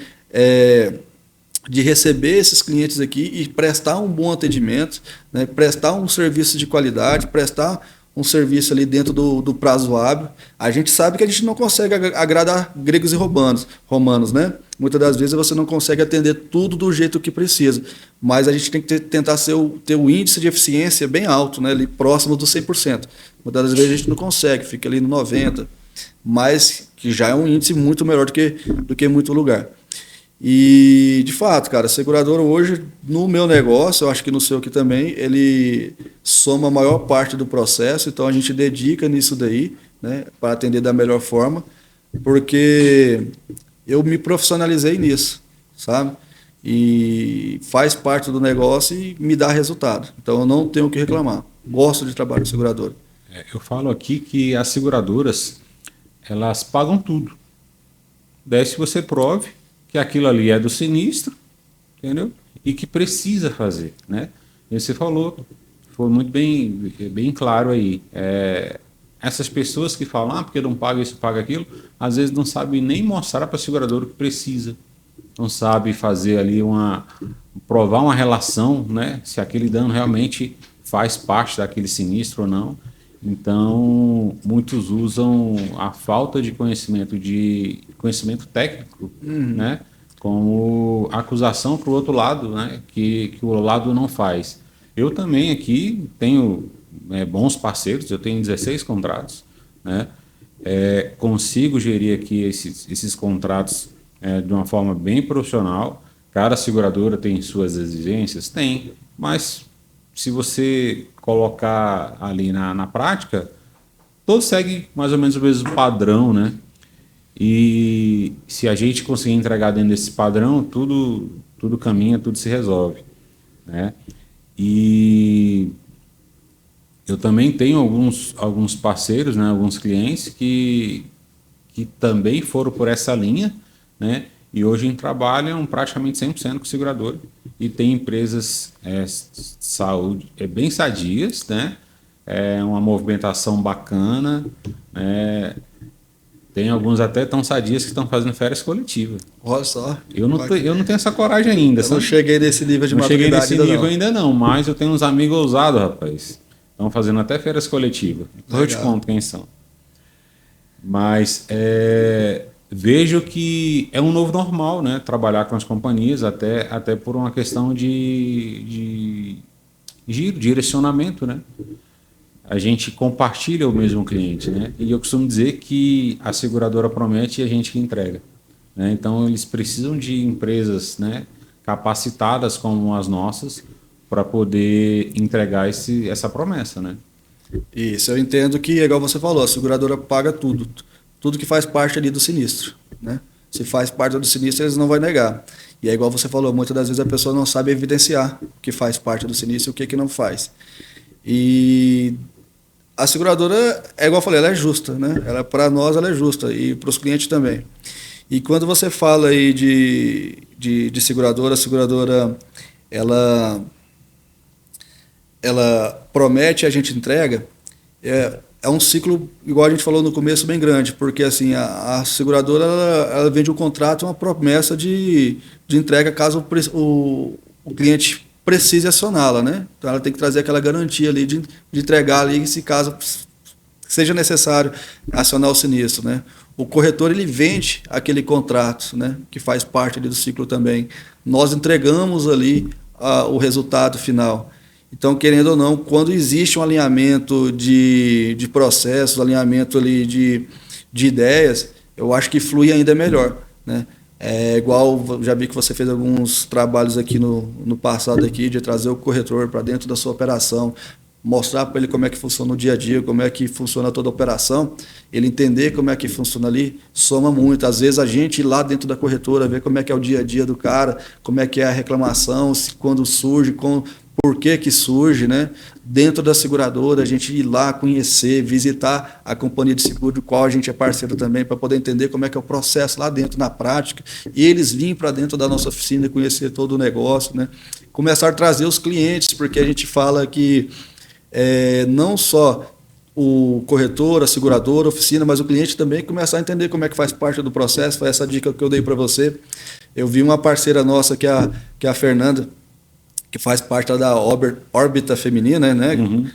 de receber esses clientes aqui e prestar um bom atendimento, né, prestar um serviço de qualidade, prestar um serviço ali dentro do prazo hábil. A gente sabe que a gente não consegue agradar gregos e romanos, né? Muitas das vezes você não consegue atender tudo do jeito que precisa, mas a gente tem que tentar ter o índice de eficiência bem alto, né? Ali próximo do 100%. Muitas das vezes a gente não consegue, fica ali no 90%, mas que já é um índice muito melhor do que em muito lugar. E, de fato, cara, a seguradora hoje, no meu negócio, eu acho que no seu aqui também, ele soma a maior parte do processo, então a gente dedica nisso daí, né, para atender da melhor forma, porque eu me profissionalizei nisso, sabe? E faz parte do negócio e me dá resultado. Então eu não tenho o que reclamar. Gosto de trabalhar com seguradora. Eu falo aqui que as seguradoras, elas pagam tudo. Daí se você prove que aquilo ali é do sinistro, entendeu? E que precisa fazer, né? E você falou, foi muito bem claro aí. Essas pessoas que falam, porque não paga isso, paga aquilo, às vezes não sabem nem mostrar para a seguradora o que precisa. Não sabe fazer ali provar uma relação, né? Se aquele dano realmente faz parte daquele sinistro ou não. Então, muitos usam a falta de conhecimento técnico, né, como acusação para o outro lado, né, que o lado não faz. Eu também aqui tenho bons parceiros, eu tenho 16 contratos, né, consigo gerir aqui esses contratos de uma forma bem profissional. Cada seguradora tem suas exigências? Tem, mas se você colocar ali na prática, todos seguem mais ou menos o mesmo padrão, né? E se a gente conseguir entregar dentro desse padrão, tudo caminha, tudo se resolve, né? E eu também tenho alguns parceiros, né, alguns clientes que também foram por essa linha, né? E hoje trabalham praticamente 100% com seguradora e tem empresas saúde bem sadias, né? Uma movimentação bacana, tem alguns até tão sadias que estão fazendo férias coletivas. Olha só. Eu não tenho essa coragem ainda. Eu não cheguei nesse nível de maturidade. Não cheguei nesse nível ainda não, mas eu tenho uns amigos ousados, rapaz. Estão fazendo até férias coletivas. Eu te conto quem são. Mas vejo que é um novo normal, né? Trabalhar com as companhias, até por uma questão de direcionamento, né? A gente compartilha o mesmo cliente, né? E eu costumo dizer que a seguradora promete e a gente que entrega, né? Então eles precisam de empresas, né, capacitadas como as nossas para poder entregar essa promessa, né? Isso, eu entendo que, igual você falou, a seguradora paga tudo que faz parte ali do sinistro, né? Se faz parte do sinistro, eles não vão negar. E é igual você falou, muitas das vezes a pessoa não sabe evidenciar o que faz parte do sinistro e o que não faz. E a seguradora, igual eu falei, ela é justa, né? Para nós ela é justa e para os clientes também. E quando você fala aí de seguradora, a seguradora ela promete, a gente entrega. É um ciclo, igual a gente falou no começo, bem grande, porque assim, a seguradora ela vende um contrato, uma promessa de entrega caso o cliente precise acioná-la, né? Então ela tem que trazer aquela garantia ali de entregar ali, se caso seja necessário acionar o sinistro, né? O corretor ele vende aquele contrato, né, que faz parte ali do ciclo também. Nós entregamos ali o resultado final. Então, querendo ou não, quando existe um alinhamento de processos, alinhamento ali de ideias, eu acho que flui ainda melhor, né? Igual, já vi que você fez alguns trabalhos aqui no passado aqui, de trazer o corretor para dentro da sua operação, mostrar para ele como é que funciona o dia a dia, como é que funciona toda a operação, ele entender como é que funciona ali, soma muito. Às vezes a gente ir lá dentro da corretora, ver como é que é o dia a dia do cara, como é que é a reclamação, se quando surge, por que que surge, né? Dentro da seguradora, a gente ir lá conhecer, visitar a companhia de seguro, do qual a gente é parceiro também, para poder entender como é que é o processo lá dentro, na prática, e eles virem para dentro da nossa oficina e conhecer todo o negócio, né? Começar a trazer os clientes, porque a gente fala que não só o corretor, a seguradora, a oficina, mas o cliente também começar a entender como é que faz parte do processo. Foi essa dica que eu dei para você. Eu vi uma parceira nossa, que é a Fernanda, que faz parte da órbita feminina, né? Uhum.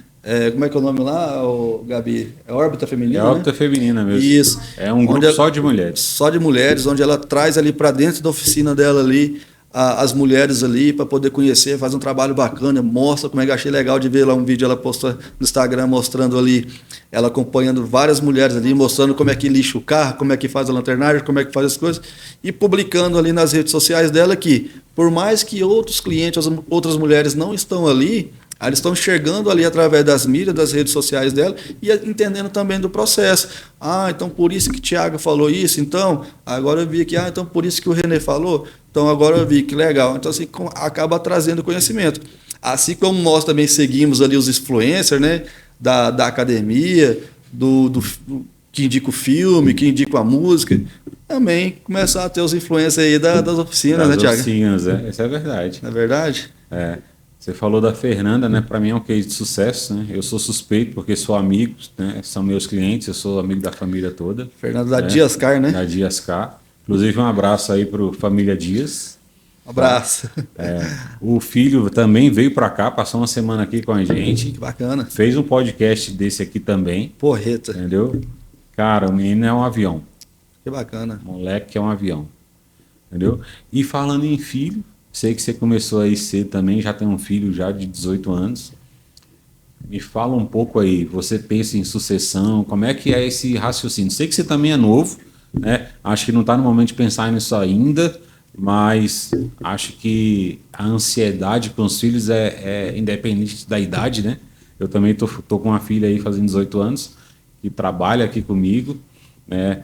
Como é que é o nome lá, Gabi? É órbita feminina, É órbita, né? Feminina mesmo. Isso. É um grupo só de mulheres. Só de mulheres, onde ela traz ali para dentro da oficina dela ali as mulheres ali para poder conhecer, faz um trabalho bacana, mostra como é que achei legal de ver lá um vídeo, ela postou no Instagram mostrando ali, ela acompanhando várias mulheres ali, mostrando como é que lixa o carro, como é que faz a lanternagem, como é que faz as coisas, e publicando ali nas redes sociais dela que, por mais que outros clientes, outras mulheres não estão ali, eles estão enxergando ali através das mídias, das redes sociais dela e entendendo também do processo. Então por isso que o Thiago falou isso, então agora eu vi que, então por isso que o René falou, então agora eu vi que legal. Então assim, acaba trazendo conhecimento. Assim como nós também seguimos ali os influencers, né, da academia, que indica o filme, que indica a música, também começar a ter os influencers aí das oficinas, né, Thiago? Das oficinas, isso é verdade. Não é verdade? É. Você falou da Fernanda, né? Para mim é um case de sucesso, né? Eu sou suspeito porque sou amigo, né? São meus clientes, eu sou amigo da família toda. Fernanda da Diascar, né? Da Diascar. Inclusive um abraço aí para família Dias. Um abraço. O filho também veio para cá, passou uma semana aqui com a gente. Que bacana. Fez um podcast desse aqui também. Porreta. Entendeu? Cara, o menino é um avião. Que bacana. Moleque é um avião. Entendeu? E falando em filho, sei que você começou aí cedo também, já tem um filho já de 18 anos. Me fala um pouco aí, você pensa em sucessão, como é que é esse raciocínio? Sei que você também é novo, né? Acho que não está no momento de pensar nisso ainda, mas acho que a ansiedade com os filhos é independente da idade, né? Eu também tô com uma filha aí fazendo 18 anos, que trabalha aqui comigo, né?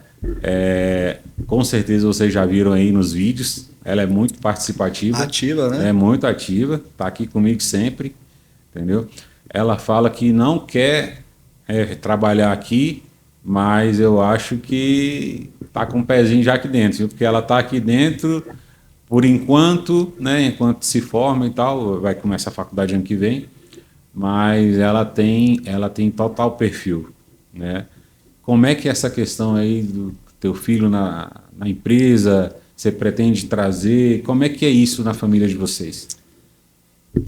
Com certeza vocês já viram aí nos vídeos, ela é muito participativa. Ativa, né? É muito ativa, tá aqui comigo sempre, entendeu? Ela fala que não quer trabalhar aqui, mas eu acho que tá com um pezinho já aqui dentro, viu? Porque ela tá aqui dentro por enquanto, né? Enquanto se forma e tal, vai começar a faculdade ano que vem, mas ela tem total perfil, né? Como é que é essa questão aí do teu filho na empresa? Você pretende trazer? Como é que é isso na família de vocês?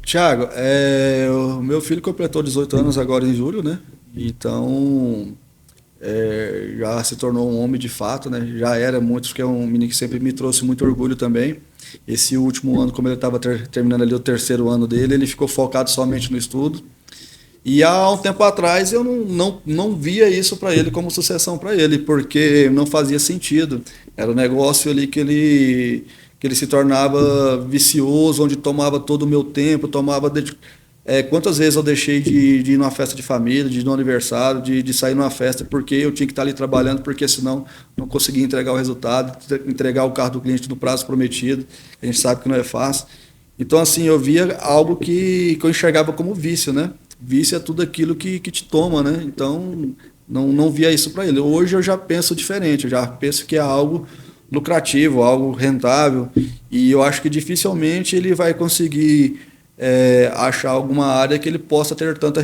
Thiago, o meu filho completou 18 anos agora em julho, né? Então, já se tornou um homem de fato, né? Já era muito, porque é um menino que sempre me trouxe muito orgulho também. Esse último ano, como ele estava terminando ali o terceiro ano dele, ele ficou focado somente no estudo. E há um tempo atrás eu não via isso para ele como sucessão para ele, porque não fazia sentido. Era um negócio ali que ele se tornava vicioso, onde tomava todo o meu tempo, quantas vezes eu deixei de ir numa festa de família, de ir no aniversário, de sair numa festa, porque eu tinha que estar ali trabalhando, porque senão não conseguia entregar o resultado, entregar o carro do cliente no prazo prometido. A gente sabe que não é fácil. Então, assim, eu via algo que eu enxergava como vício, né? Vício é tudo aquilo que te toma, né? Então, não via isso para ele. Hoje eu já penso diferente, eu já penso que é algo lucrativo, algo rentável, e eu acho que dificilmente ele vai conseguir achar alguma área que ele possa ter tanta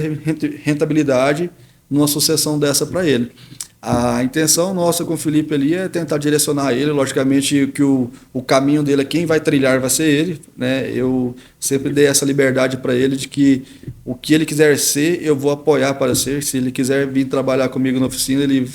rentabilidade numa sucessão dessa para ele. A intenção nossa com o Felipe ali é tentar direcionar ele, logicamente que o caminho dele, quem vai trilhar vai ser ele, né? Eu sempre dei essa liberdade para ele de que o que ele quiser ser, eu vou apoiar para ser. Se ele quiser vir trabalhar comigo na oficina, ele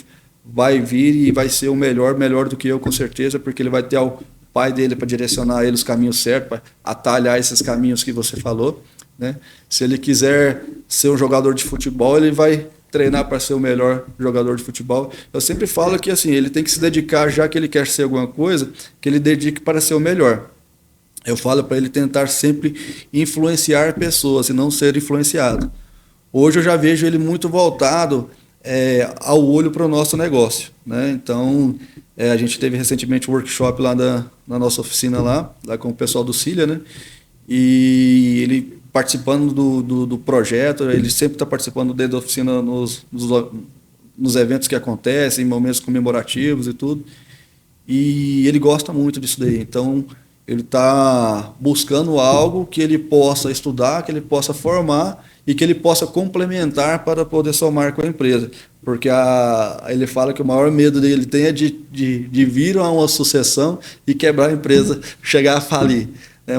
vai vir e vai ser o melhor do que eu, com certeza, porque ele vai ter o pai dele para direcionar ele os caminhos certos, para atalhar esses caminhos que você falou, né? Se ele quiser ser um jogador de futebol, ele vai treinar para ser o melhor jogador de futebol. Eu sempre falo que assim, ele tem que se dedicar, já que ele quer ser alguma coisa, que ele dedique para ser o melhor. Eu falo para ele tentar sempre influenciar pessoas e não ser influenciado. Hoje eu já vejo ele muito voltado ao olho para o nosso negócio, né? Então, a gente teve recentemente um workshop lá na nossa oficina lá com o pessoal do Cília, né? E ele participando do projeto, ele sempre está participando dentro da oficina nos eventos que acontecem, em momentos comemorativos e tudo. E ele gosta muito disso daí. Então, ele está buscando algo que ele possa estudar, que ele possa formar e que ele possa complementar para poder somar com a empresa. Porque ele fala que o maior medo dele tem é de vir a uma sucessão e quebrar a empresa, chegar a falir.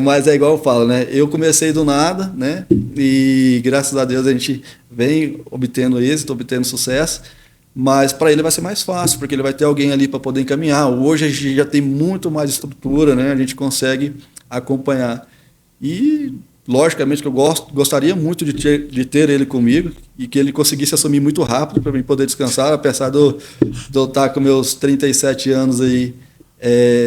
Mas é igual eu falo, né? Eu comecei do nada, né? E graças a Deus a gente vem obtendo êxito, obtendo sucesso. Mas para ele vai ser mais fácil, porque ele vai ter alguém ali para poder encaminhar. Hoje a gente já tem muito mais estrutura, né? A gente consegue acompanhar. E, logicamente, que eu gostaria muito de ter ele comigo e que ele conseguisse assumir muito rápido para mim poder descansar, apesar de eu estar com meus 37 anos aí.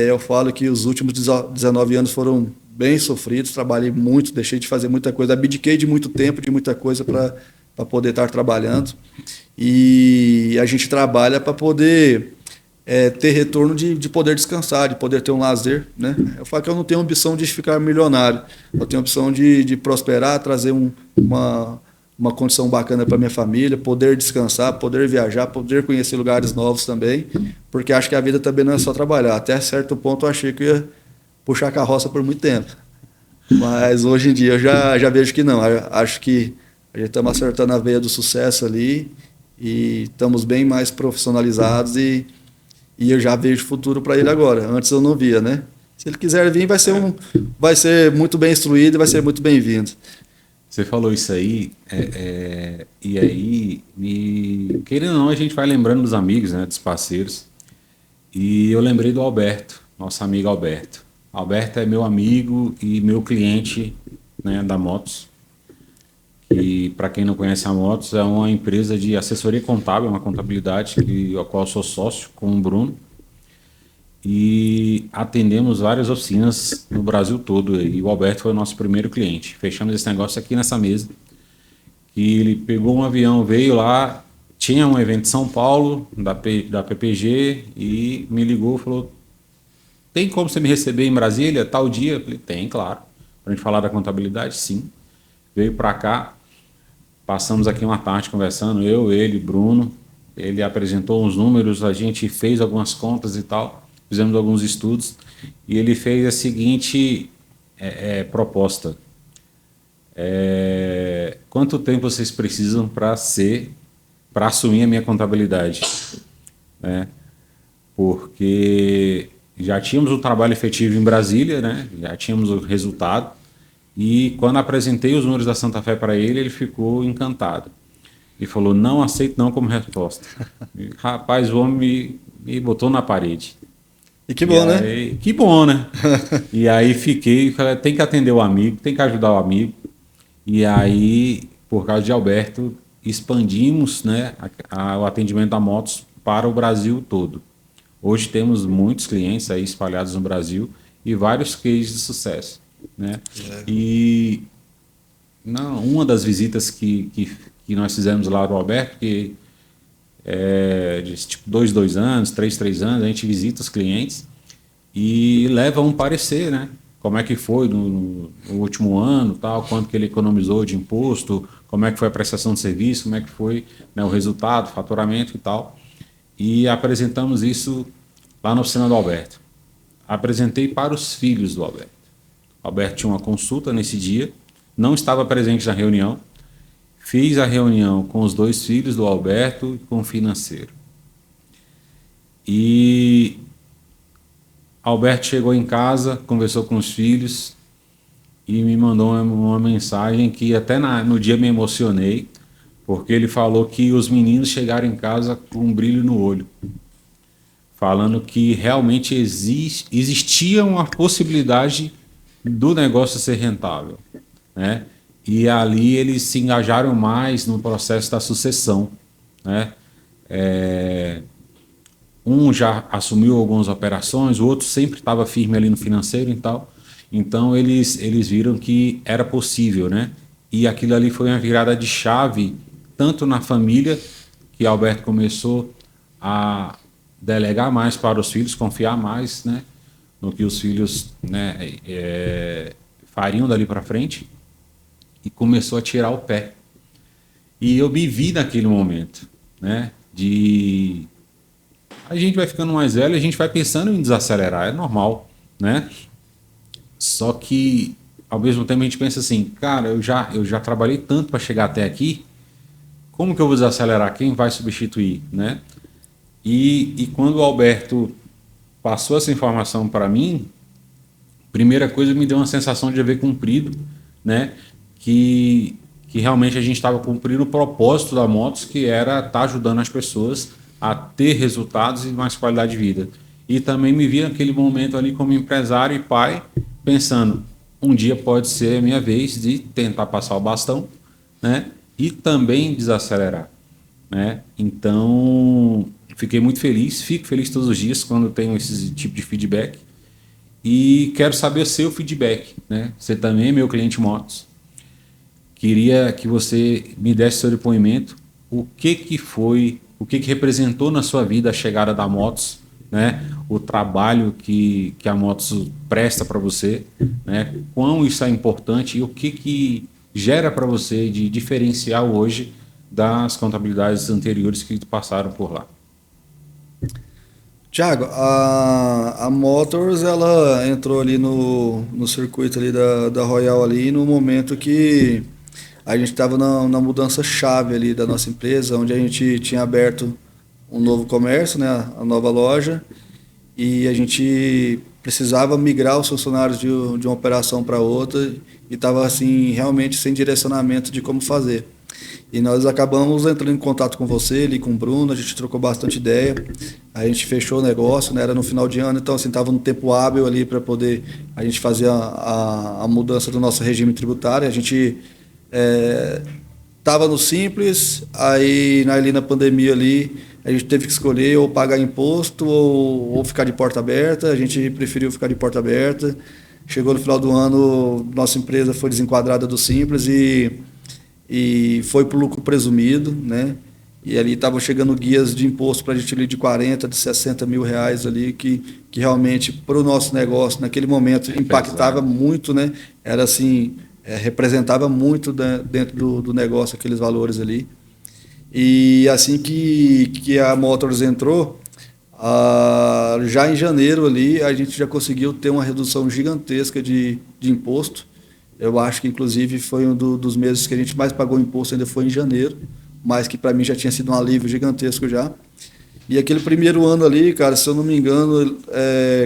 Eu falo que os últimos 19 anos foram bem sofridos, trabalhei muito, deixei de fazer muita coisa, abdiquei de muito tempo, de muita coisa para poder estar trabalhando. E a gente trabalha para poder ter retorno de poder descansar, de poder ter um lazer, né? Eu falo que eu não tenho ambição de ficar milionário, eu tenho ambição de prosperar, trazer uma condição bacana para minha família, poder descansar, poder viajar, poder conhecer lugares novos também, porque acho que a vida também não é só trabalhar. Até certo ponto eu achei que eu ia puxar a carroça por muito tempo, mas hoje em dia eu já vejo que não. Acho que a gente estamos acertando a veia do sucesso ali e estamos bem mais profissionalizados e eu já vejo futuro para ele agora. Antes eu não via, né? Se ele quiser vir, vai ser muito bem instruído e vai ser muito bem-vindo. Você falou isso aí, e aí, querendo ou não, a gente vai lembrando dos amigos, né, dos parceiros. E eu lembrei do Alberto, nosso amigo Alberto. Alberto é meu amigo e meu cliente, né, da Motos. E para quem não conhece a Motos, é uma empresa de assessoria contábil, uma contabilidade a qual eu sou sócio com o Bruno. E atendemos várias oficinas no Brasil todo. E o Alberto foi o nosso primeiro cliente. Fechamos esse negócio aqui nessa mesa. E ele pegou um avião, veio lá, tinha um evento em São Paulo, da PPG, e me ligou e falou: tem como você me receber em Brasília, tal dia? Eu falei: tem, claro. Para a gente falar da contabilidade, sim. Veio para cá, passamos aqui uma tarde conversando, eu, ele, Bruno. Ele apresentou uns números, a gente fez algumas contas e tal, fizemos alguns estudos, e ele fez a seguinte proposta. Quanto tempo vocês precisam para assumir a minha contabilidade? Porque já tínhamos um trabalho efetivo em Brasília, né? Já tínhamos o resultado. E quando apresentei os números da Santa Fé para ele, ele ficou encantado. E falou: não aceito não como resposta. E, rapaz, o homem me botou na parede. E que bom, né? Que bom, né? E aí falei: tem que atender o amigo, tem que ajudar o amigo. E aí, por causa de Alberto, expandimos, né, o atendimento da Motos para o Brasil todo. Hoje temos muitos clientes aí espalhados no Brasil e vários cases de sucesso, né? E uma das visitas que nós fizemos lá no Alberto, que de tipo 2 anos, 3 anos, a gente visita os clientes e leva um parecer, né? Como é que foi no último ano, tal, quanto que ele economizou de imposto, como é que foi a prestação de serviço, como é que foi, né, o resultado, faturamento e tal. E apresentamos isso lá na oficina do Alberto. Apresentei para os filhos do Alberto. O Alberto tinha uma consulta nesse dia, não estava presente na reunião. Fiz a reunião com os 2 filhos do Alberto e com o financeiro. E Alberto chegou em casa, conversou com os filhos e me mandou uma mensagem que até no dia me emocionei, porque ele falou que os meninos chegaram em casa com um brilho no olho, falando que realmente existia uma possibilidade do negócio ser rentável, né? E ali eles se engajaram mais no processo da sucessão, né? Um já assumiu algumas operações, o outro sempre estava firme ali no financeiro e tal. Então eles viram que era possível, né? E aquilo ali foi uma virada de chave, tanto na família, que Alberto começou a delegar mais para os filhos, confiar mais, né, no que os filhos, né, fariam dali para frente, e começou a tirar o pé. E eu me vi naquele momento, né, de a gente vai ficando mais velho, a gente vai pensando em desacelerar, é normal, né? Só que ao mesmo tempo a gente pensa assim, cara, eu já trabalhei tanto para chegar até aqui, como que eu vou desacelerar? Quem vai substituir, né? E quando o Alberto passou essa informação para mim, primeira coisa me deu uma sensação de haver cumprido, né? Que realmente a gente estava cumprindo o propósito da Motos, que era estar ajudando as pessoas a ter resultados e mais qualidade de vida. E também me vi naquele momento ali como empresário e pai, pensando, um dia pode ser a minha vez de tentar passar o bastão, né? E também desacelerar, né? Então, fiquei muito feliz, fico feliz todos os dias quando tenho esse tipo de feedback e quero saber o seu feedback, né? Você também é meu cliente Motos. Queria que você me desse seu depoimento, o que foi, o que representou na sua vida a chegada da Motos, né? O trabalho que a Motos presta para você, né? Quão isso é importante e o que gera para você de diferencial hoje das contabilidades anteriores que passaram por lá. Tiago, a Motors ela entrou ali no circuito ali da Royal ali no momento que a gente estava na mudança chave ali da nossa empresa, onde a gente tinha aberto um novo comércio, né, a nova loja, e a gente precisava migrar os funcionários de uma operação para outra e estava assim realmente sem direcionamento de como fazer. E nós acabamos entrando em contato com você, ali com o Bruno, a gente trocou bastante ideia, a gente fechou o negócio, né, era no final de ano, então assim, estava no tempo hábil ali para poder a gente fazer a mudança do nosso regime tributário. A gente estava no Simples, aí ali na pandemia ali, a gente teve que escolher ou pagar imposto ou ficar de porta aberta. A gente preferiu ficar de porta aberta. Chegou no final do ano, nossa empresa foi desenquadrada do Simples e foi para o lucro presumido, né? E ali estavam chegando guias de imposto para a gente ali de 40, de 60 mil reais ali, que realmente para o nosso negócio, naquele momento, impactava muito, né? Era assim, representava muito dentro do negócio aqueles valores ali. E assim que a Motors entrou, já em janeiro ali, a gente já conseguiu ter uma redução gigantesca de imposto. Eu acho que, inclusive, foi um dos meses que a gente mais pagou imposto, ainda foi em janeiro, mas que para mim já tinha sido um alívio gigantesco já. E aquele primeiro ano ali, cara, se eu não me engano,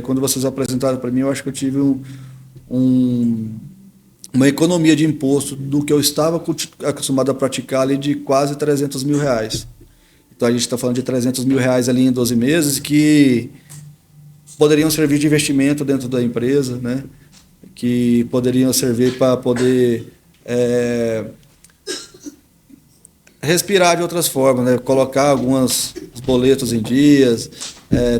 quando vocês apresentaram para mim, eu acho que eu tive uma economia de imposto do que eu estava acostumado a praticar ali de quase 300 mil reais. Então a gente está falando de 300 mil reais ali em 12 meses que poderiam servir de investimento dentro da empresa, né? Que poderiam servir para poder respirar de outras formas, né? Colocar alguns boletos em dias,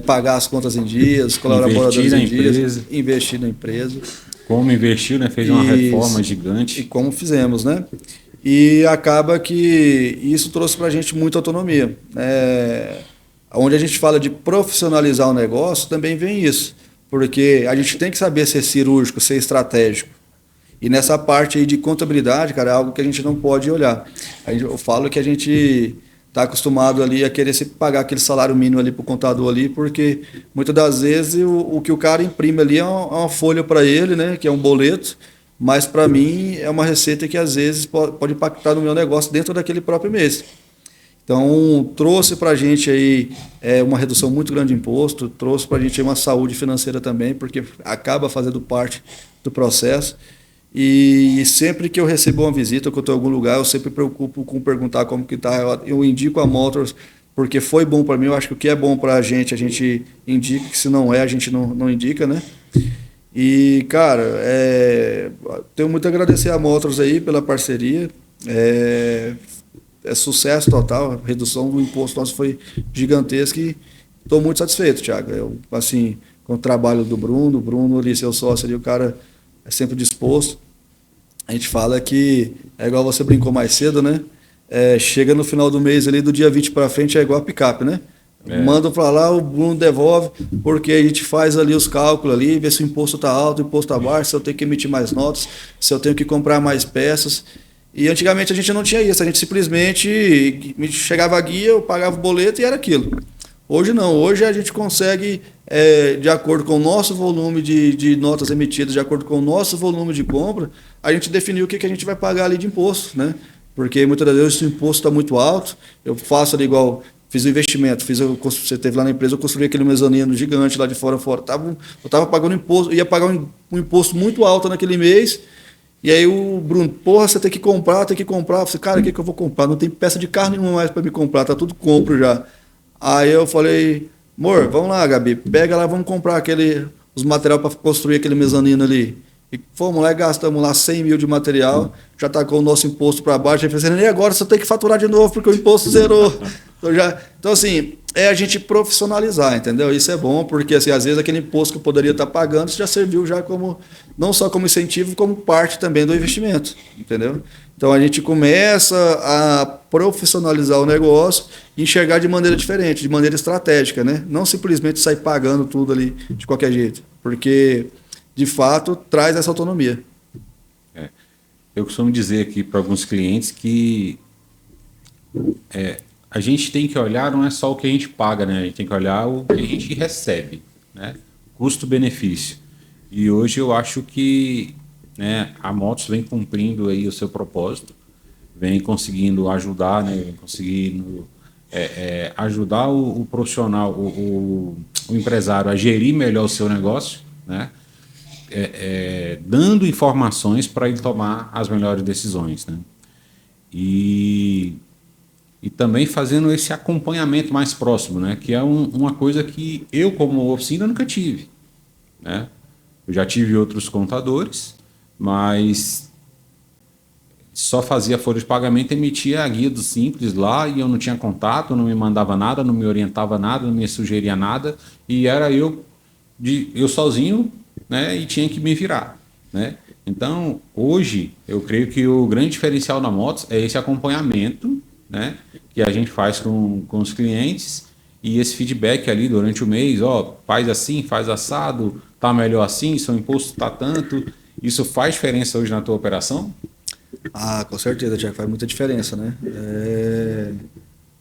pagar as contas em dias, colaboradores em dias, investir na empresa. Como investiu, né? Fez uma reforma gigante. E como fizemos, né? E acaba que isso trouxe para a gente muita autonomia. Onde a gente fala de profissionalizar o negócio, também vem isso. Porque a gente tem que saber ser cirúrgico, ser estratégico. E nessa parte aí de contabilidade, cara, é algo que a gente não pode olhar. Eu falo que a gente está acostumado ali a querer se pagar aquele salário mínimo ali para o contador ali, porque muitas das vezes o que o cara imprime ali é uma folha para ele, né, que é um boleto, mas para mim é uma receita que às vezes pode impactar no meu negócio dentro daquele próprio mês. Então, trouxe para a gente aí uma redução muito grande de imposto, trouxe para a gente aí uma saúde financeira também, porque acaba fazendo parte do processo. E sempre que eu recebo uma visita, ou que eu estou em algum lugar, eu sempre me preocupo com perguntar como que está. Eu indico a Motors, porque foi bom para mim. Eu acho que o que é bom para a gente indica, que se não é, a gente não indica, né? E, cara, tenho muito a agradecer a Motors aí pela parceria. É sucesso total, a redução do imposto nosso foi gigantesca e estou muito satisfeito, Thiago. Assim, com o trabalho do Bruno ali, seu sócio ali, o cara é sempre disposto. A gente fala que é igual você brincou mais cedo, né? Chega no final do mês ali, do dia 20 para frente, é igual a picape, né? Manda para lá, o Bruno devolve, porque a gente faz ali os cálculos ali, vê se o imposto está alto, o imposto está baixo, se eu tenho que emitir mais notas, se eu tenho que comprar mais peças. E antigamente a gente não tinha isso, a gente simplesmente chegava a guia, eu pagava o boleto e era aquilo. Hoje não, hoje a gente consegue, de acordo com o nosso volume de notas emitidas, de acordo com o nosso volume de compra, a gente definir o que a gente vai pagar ali de imposto, né? Porque muitas das vezes o imposto está muito alto, eu faço ali igual, fiz o investimento, você teve lá na empresa, eu construí aquele mezanino gigante lá de fora, eu estava pagando imposto, ia pagar um imposto muito alto naquele mês, e aí o Bruno, porra, você tem que comprar. Eu falei, cara, o que eu vou comprar? Não tem peça de carro nenhuma mais para me comprar, tá tudo compro já. Aí eu falei, amor, vamos lá, Gabi, pega lá, vamos comprar os materiais para construir aquele mezanino ali. E fomos lá e gastamos lá 100 mil de material, já está com o nosso imposto para baixo. Aí falei, e agora você tem que faturar de novo porque o imposto zerou. Então, assim, é a gente profissionalizar, entendeu? Isso é bom, porque assim, às vezes aquele imposto que eu poderia estar pagando, isso já serviu já como, não só como incentivo, como parte também do investimento, entendeu? Então a gente começa a profissionalizar o negócio e enxergar de maneira diferente, de maneira estratégica, né? Não simplesmente sair pagando tudo ali de qualquer jeito, porque de fato traz essa autonomia. Eu costumo dizer aqui para alguns clientes que a gente tem que olhar não é só o que a gente paga, né? A gente tem que olhar o que a gente recebe, né? Custo-benefício. E hoje eu acho que, né, a Motos vem cumprindo aí o seu propósito, vem conseguindo ajudar, né? Vem conseguindo ajudar o profissional, o empresário a gerir melhor o seu negócio, né? Dando informações para ele tomar as melhores decisões, né? E também fazendo esse acompanhamento mais próximo, né? Que é uma coisa que eu, como oficina, nunca tive, né? Eu já tive outros contadores, mas só fazia folha de pagamento, emitia a guia do Simples lá e eu não tinha contato, não me mandava nada, não me orientava nada, não me sugeria nada e era eu sozinho, né? E tinha que me virar, né? Então, hoje, eu creio que o grande diferencial da Motos é esse acompanhamento, né, que a gente faz com os clientes e esse feedback ali durante o mês, faz assim, faz assado, tá melhor assim, seu imposto tá tanto. Isso faz diferença hoje na tua operação? Ah, com certeza, Tiago, faz muita diferença, né?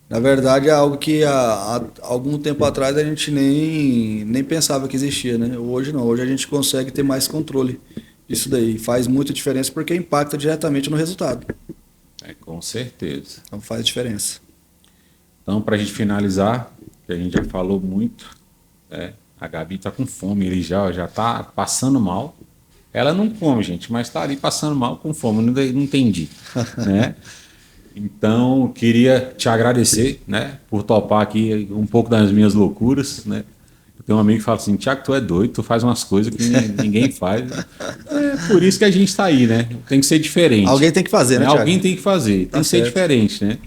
Na verdade, é algo que há algum tempo atrás a gente nem pensava que existia, né? Hoje não, hoje a gente consegue ter mais controle disso daí. Faz muita diferença porque impacta diretamente no resultado. Com certeza. Então faz diferença. Então, para a gente finalizar, que a gente já falou muito, a Gabi está com fome, ele já está passando mal. Ela não come, gente, mas está ali passando mal com fome, não entendi. Né? Então, queria te agradecer, né, por topar aqui um pouco das minhas loucuras, né? Tem um amigo que fala assim, Tiago, tu é doido, tu faz umas coisas que ninguém faz. É por isso que a gente está aí, né? Tem que ser diferente. Alguém tem que fazer, né, Tiago? Alguém tem que fazer, tem que ser diferente, né?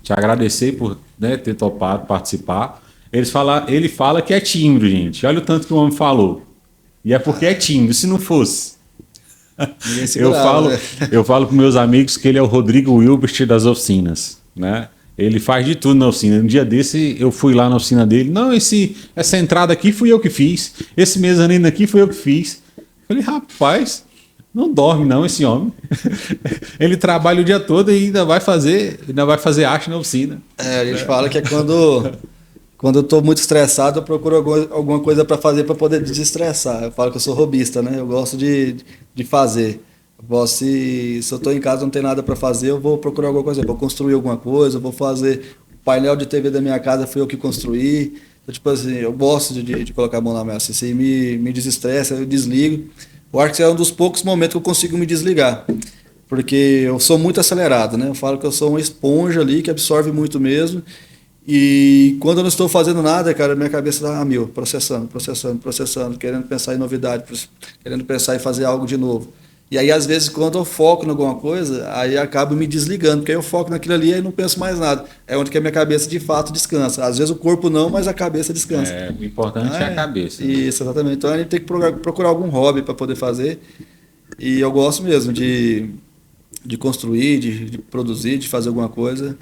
Te agradecer por, né, ter topado participar. Ele fala que é tímido, gente. Olha o tanto que o homem falou. E é porque é tímido, se não fosse. Eu falo para meus amigos que ele é o Rodrigo Wilbert das oficinas, né? Ele faz de tudo na oficina. Um dia desse eu fui lá na oficina dele. Não, essa entrada aqui fui eu que fiz. Esse mezanino aqui fui eu que fiz. Eu falei, rapaz, não dorme não esse homem. Ele trabalha o dia todo e ainda vai fazer arte na oficina. A gente fala que é quando eu estou muito estressado, eu procuro alguma coisa para fazer para poder desestressar. Eu falo que eu sou robista, né? Eu gosto de fazer. Se eu estou em casa e não tem nada para fazer, eu vou procurar alguma coisa. Eu vou construir alguma coisa, eu vou fazer o painel de TV da minha casa, fui eu que construí. Então, tipo assim, eu gosto de colocar a mão na massa. Isso aí me desestressa, eu desligo. Eu acho que é um dos poucos momentos que eu consigo me desligar. Porque eu sou muito acelerado, né? Eu falo que eu sou uma esponja ali, que absorve muito mesmo. E quando eu não estou fazendo nada, cara, minha cabeça está a mil, processando, querendo pensar em novidade, querendo pensar em fazer algo de novo. E aí, às vezes, quando eu foco em alguma coisa, aí acabo me desligando, porque aí eu foco naquilo ali e não penso mais nada. É onde que a minha cabeça, de fato, descansa. Às vezes o corpo não, mas a cabeça descansa. O importante é a cabeça. Isso, exatamente. Então, a gente tem que procurar algum hobby para poder fazer. E eu gosto mesmo de de construir, de produzir, de fazer alguma coisa.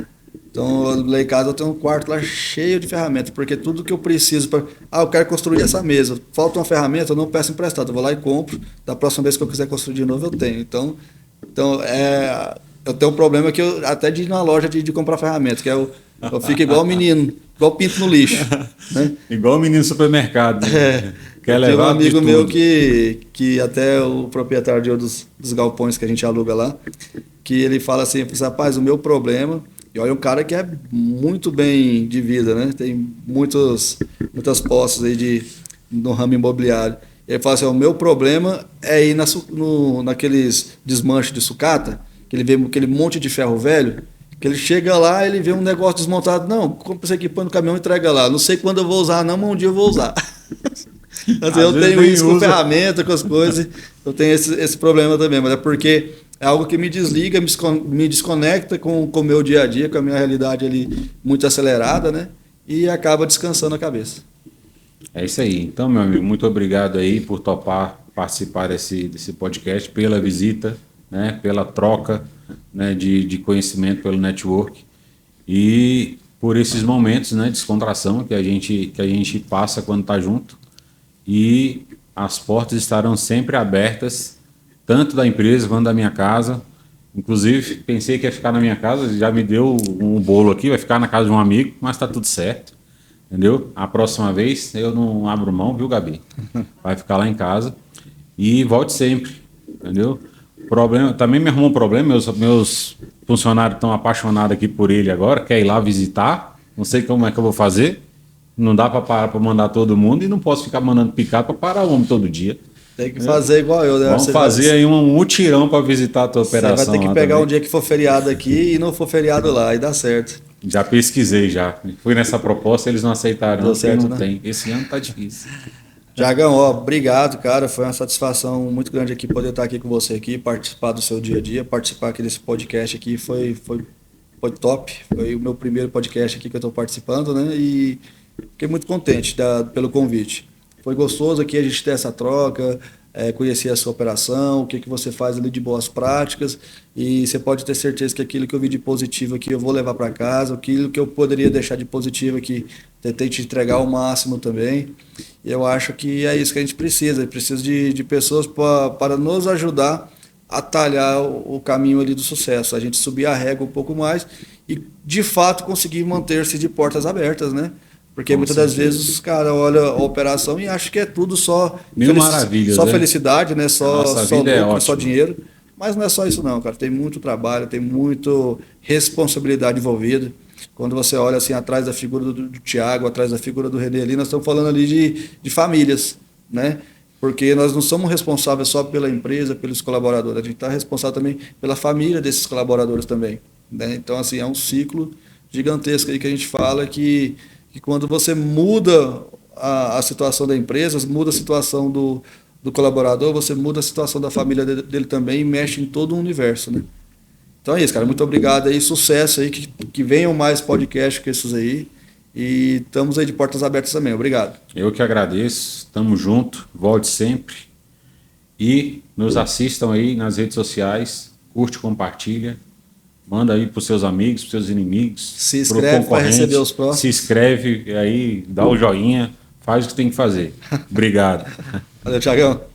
Então, lá em casa eu tenho um quarto lá cheio de ferramentas, porque tudo que eu preciso para... Ah, eu quero construir essa mesa. Falta uma ferramenta, eu não peço emprestado. Eu vou lá e compro. Da próxima vez que eu quiser construir de novo, eu tenho. Então eu tenho um problema que eu até de ir na loja de comprar ferramenta, que eu fico igual o menino, igual pinto no lixo. Né? Igual o menino do supermercado. Né? Quer levar tem um amigo de meu tudo. que até o proprietário de um dos galpões que a gente aluga lá, que ele fala assim, rapaz, o meu problema... E olha, um cara que é muito bem de vida, né? Tem muitas posses aí no ramo imobiliário. Ele fala assim, o meu problema é ir naqueles desmanches de sucata, que ele vê aquele monte de ferro velho, que ele chega lá, ele vê um negócio desmontado, não, compra isso aqui, põe no caminhão e entrega lá. Não sei quando eu vou usar não, mas um dia eu vou usar. Então, eu tenho isso com ferramenta, com as coisas, eu tenho esse problema também, mas é porque... É algo que me desliga, me desconecta com o meu dia a dia, com a minha realidade ali muito acelerada, né? E acaba descansando a cabeça. É isso aí. Então, meu amigo, muito obrigado aí por topar participar desse podcast, pela visita, né? Pela troca, né? de conhecimento, pelo network e por esses momentos, né? De descontração que a gente passa quando está junto. E as portas estarão sempre abertas, tanto da empresa quanto da minha casa. Inclusive, pensei que ia ficar na minha casa, já me deu um bolo aqui, vai ficar na casa de um amigo, mas tá tudo certo, entendeu? A próxima vez eu não abro mão, viu, Gabi? Vai ficar lá em casa e volte sempre, entendeu? Problema, também me arrumou um problema, meus funcionários estão apaixonados aqui por ele agora, quer ir lá visitar, não sei como é que eu vou fazer, não dá para parar para mandar todo mundo e não posso ficar mandando picado para parar o homem todo dia. Tem que fazer igual eu, né? Vamos fazer aí um mutirão para visitar a tua operação. Você vai ter que pegar também. um dia que for feriado aqui e não for feriado lá, e dá certo. Já pesquisei já. Fui nessa proposta, eles não aceitaram. Deu certo, não né? tem. Esse ano tá difícil. Tiagão, obrigado, cara. Foi uma satisfação muito grande aqui poder estar aqui com você aqui, participar do seu dia a dia, participar aqui desse podcast aqui. Foi top. Foi o meu primeiro podcast aqui que eu estou participando, né? E fiquei muito contente pelo convite. Foi gostoso aqui a gente ter essa troca, conhecer a sua operação, o que você faz ali de boas práticas, e você pode ter certeza que aquilo que eu vi de positivo aqui eu vou levar para casa, aquilo que eu poderia deixar de positivo aqui, tentei te entregar ao máximo também. E eu acho que é isso que a gente precisa de pessoas para nos ajudar a talhar o caminho ali do sucesso, a gente subir a régua um pouco mais e de fato conseguir manter-se de portas abertas, né? Porque muitas das vezes os caras olham a operação e acham que é tudo só maravilha, só né? felicidade, né? Só lucro, só ótima. dinheiro. Mas não é só isso não, cara. Tem muito trabalho, tem muita responsabilidade envolvida. Quando você olha assim atrás da figura do Thiago, atrás da figura do René ali, nós estamos falando ali de famílias, né? Porque nós não somos responsáveis só pela empresa, pelos colaboradores, a gente está responsável também pela família desses colaboradores também, né? Então, assim, é um ciclo gigantesco aí que a gente fala que quando você muda a situação da empresa, muda a situação do colaborador, você muda a situação da família dele também e mexe em todo o universo, né? Então é isso, cara. Muito obrigado aí, sucesso aí, que venham mais podcasts que esses aí. E estamos aí de portas abertas também. Obrigado. Eu que agradeço, tamo junto, volte sempre. E nos assistam aí nas redes sociais, curte, compartilha. Manda aí para os seus amigos, para os seus inimigos. Se inscreve para receber os próximos. Se inscreve aí, dá o joinha, faz o que tem que fazer. Obrigado. Valeu, Thiagão.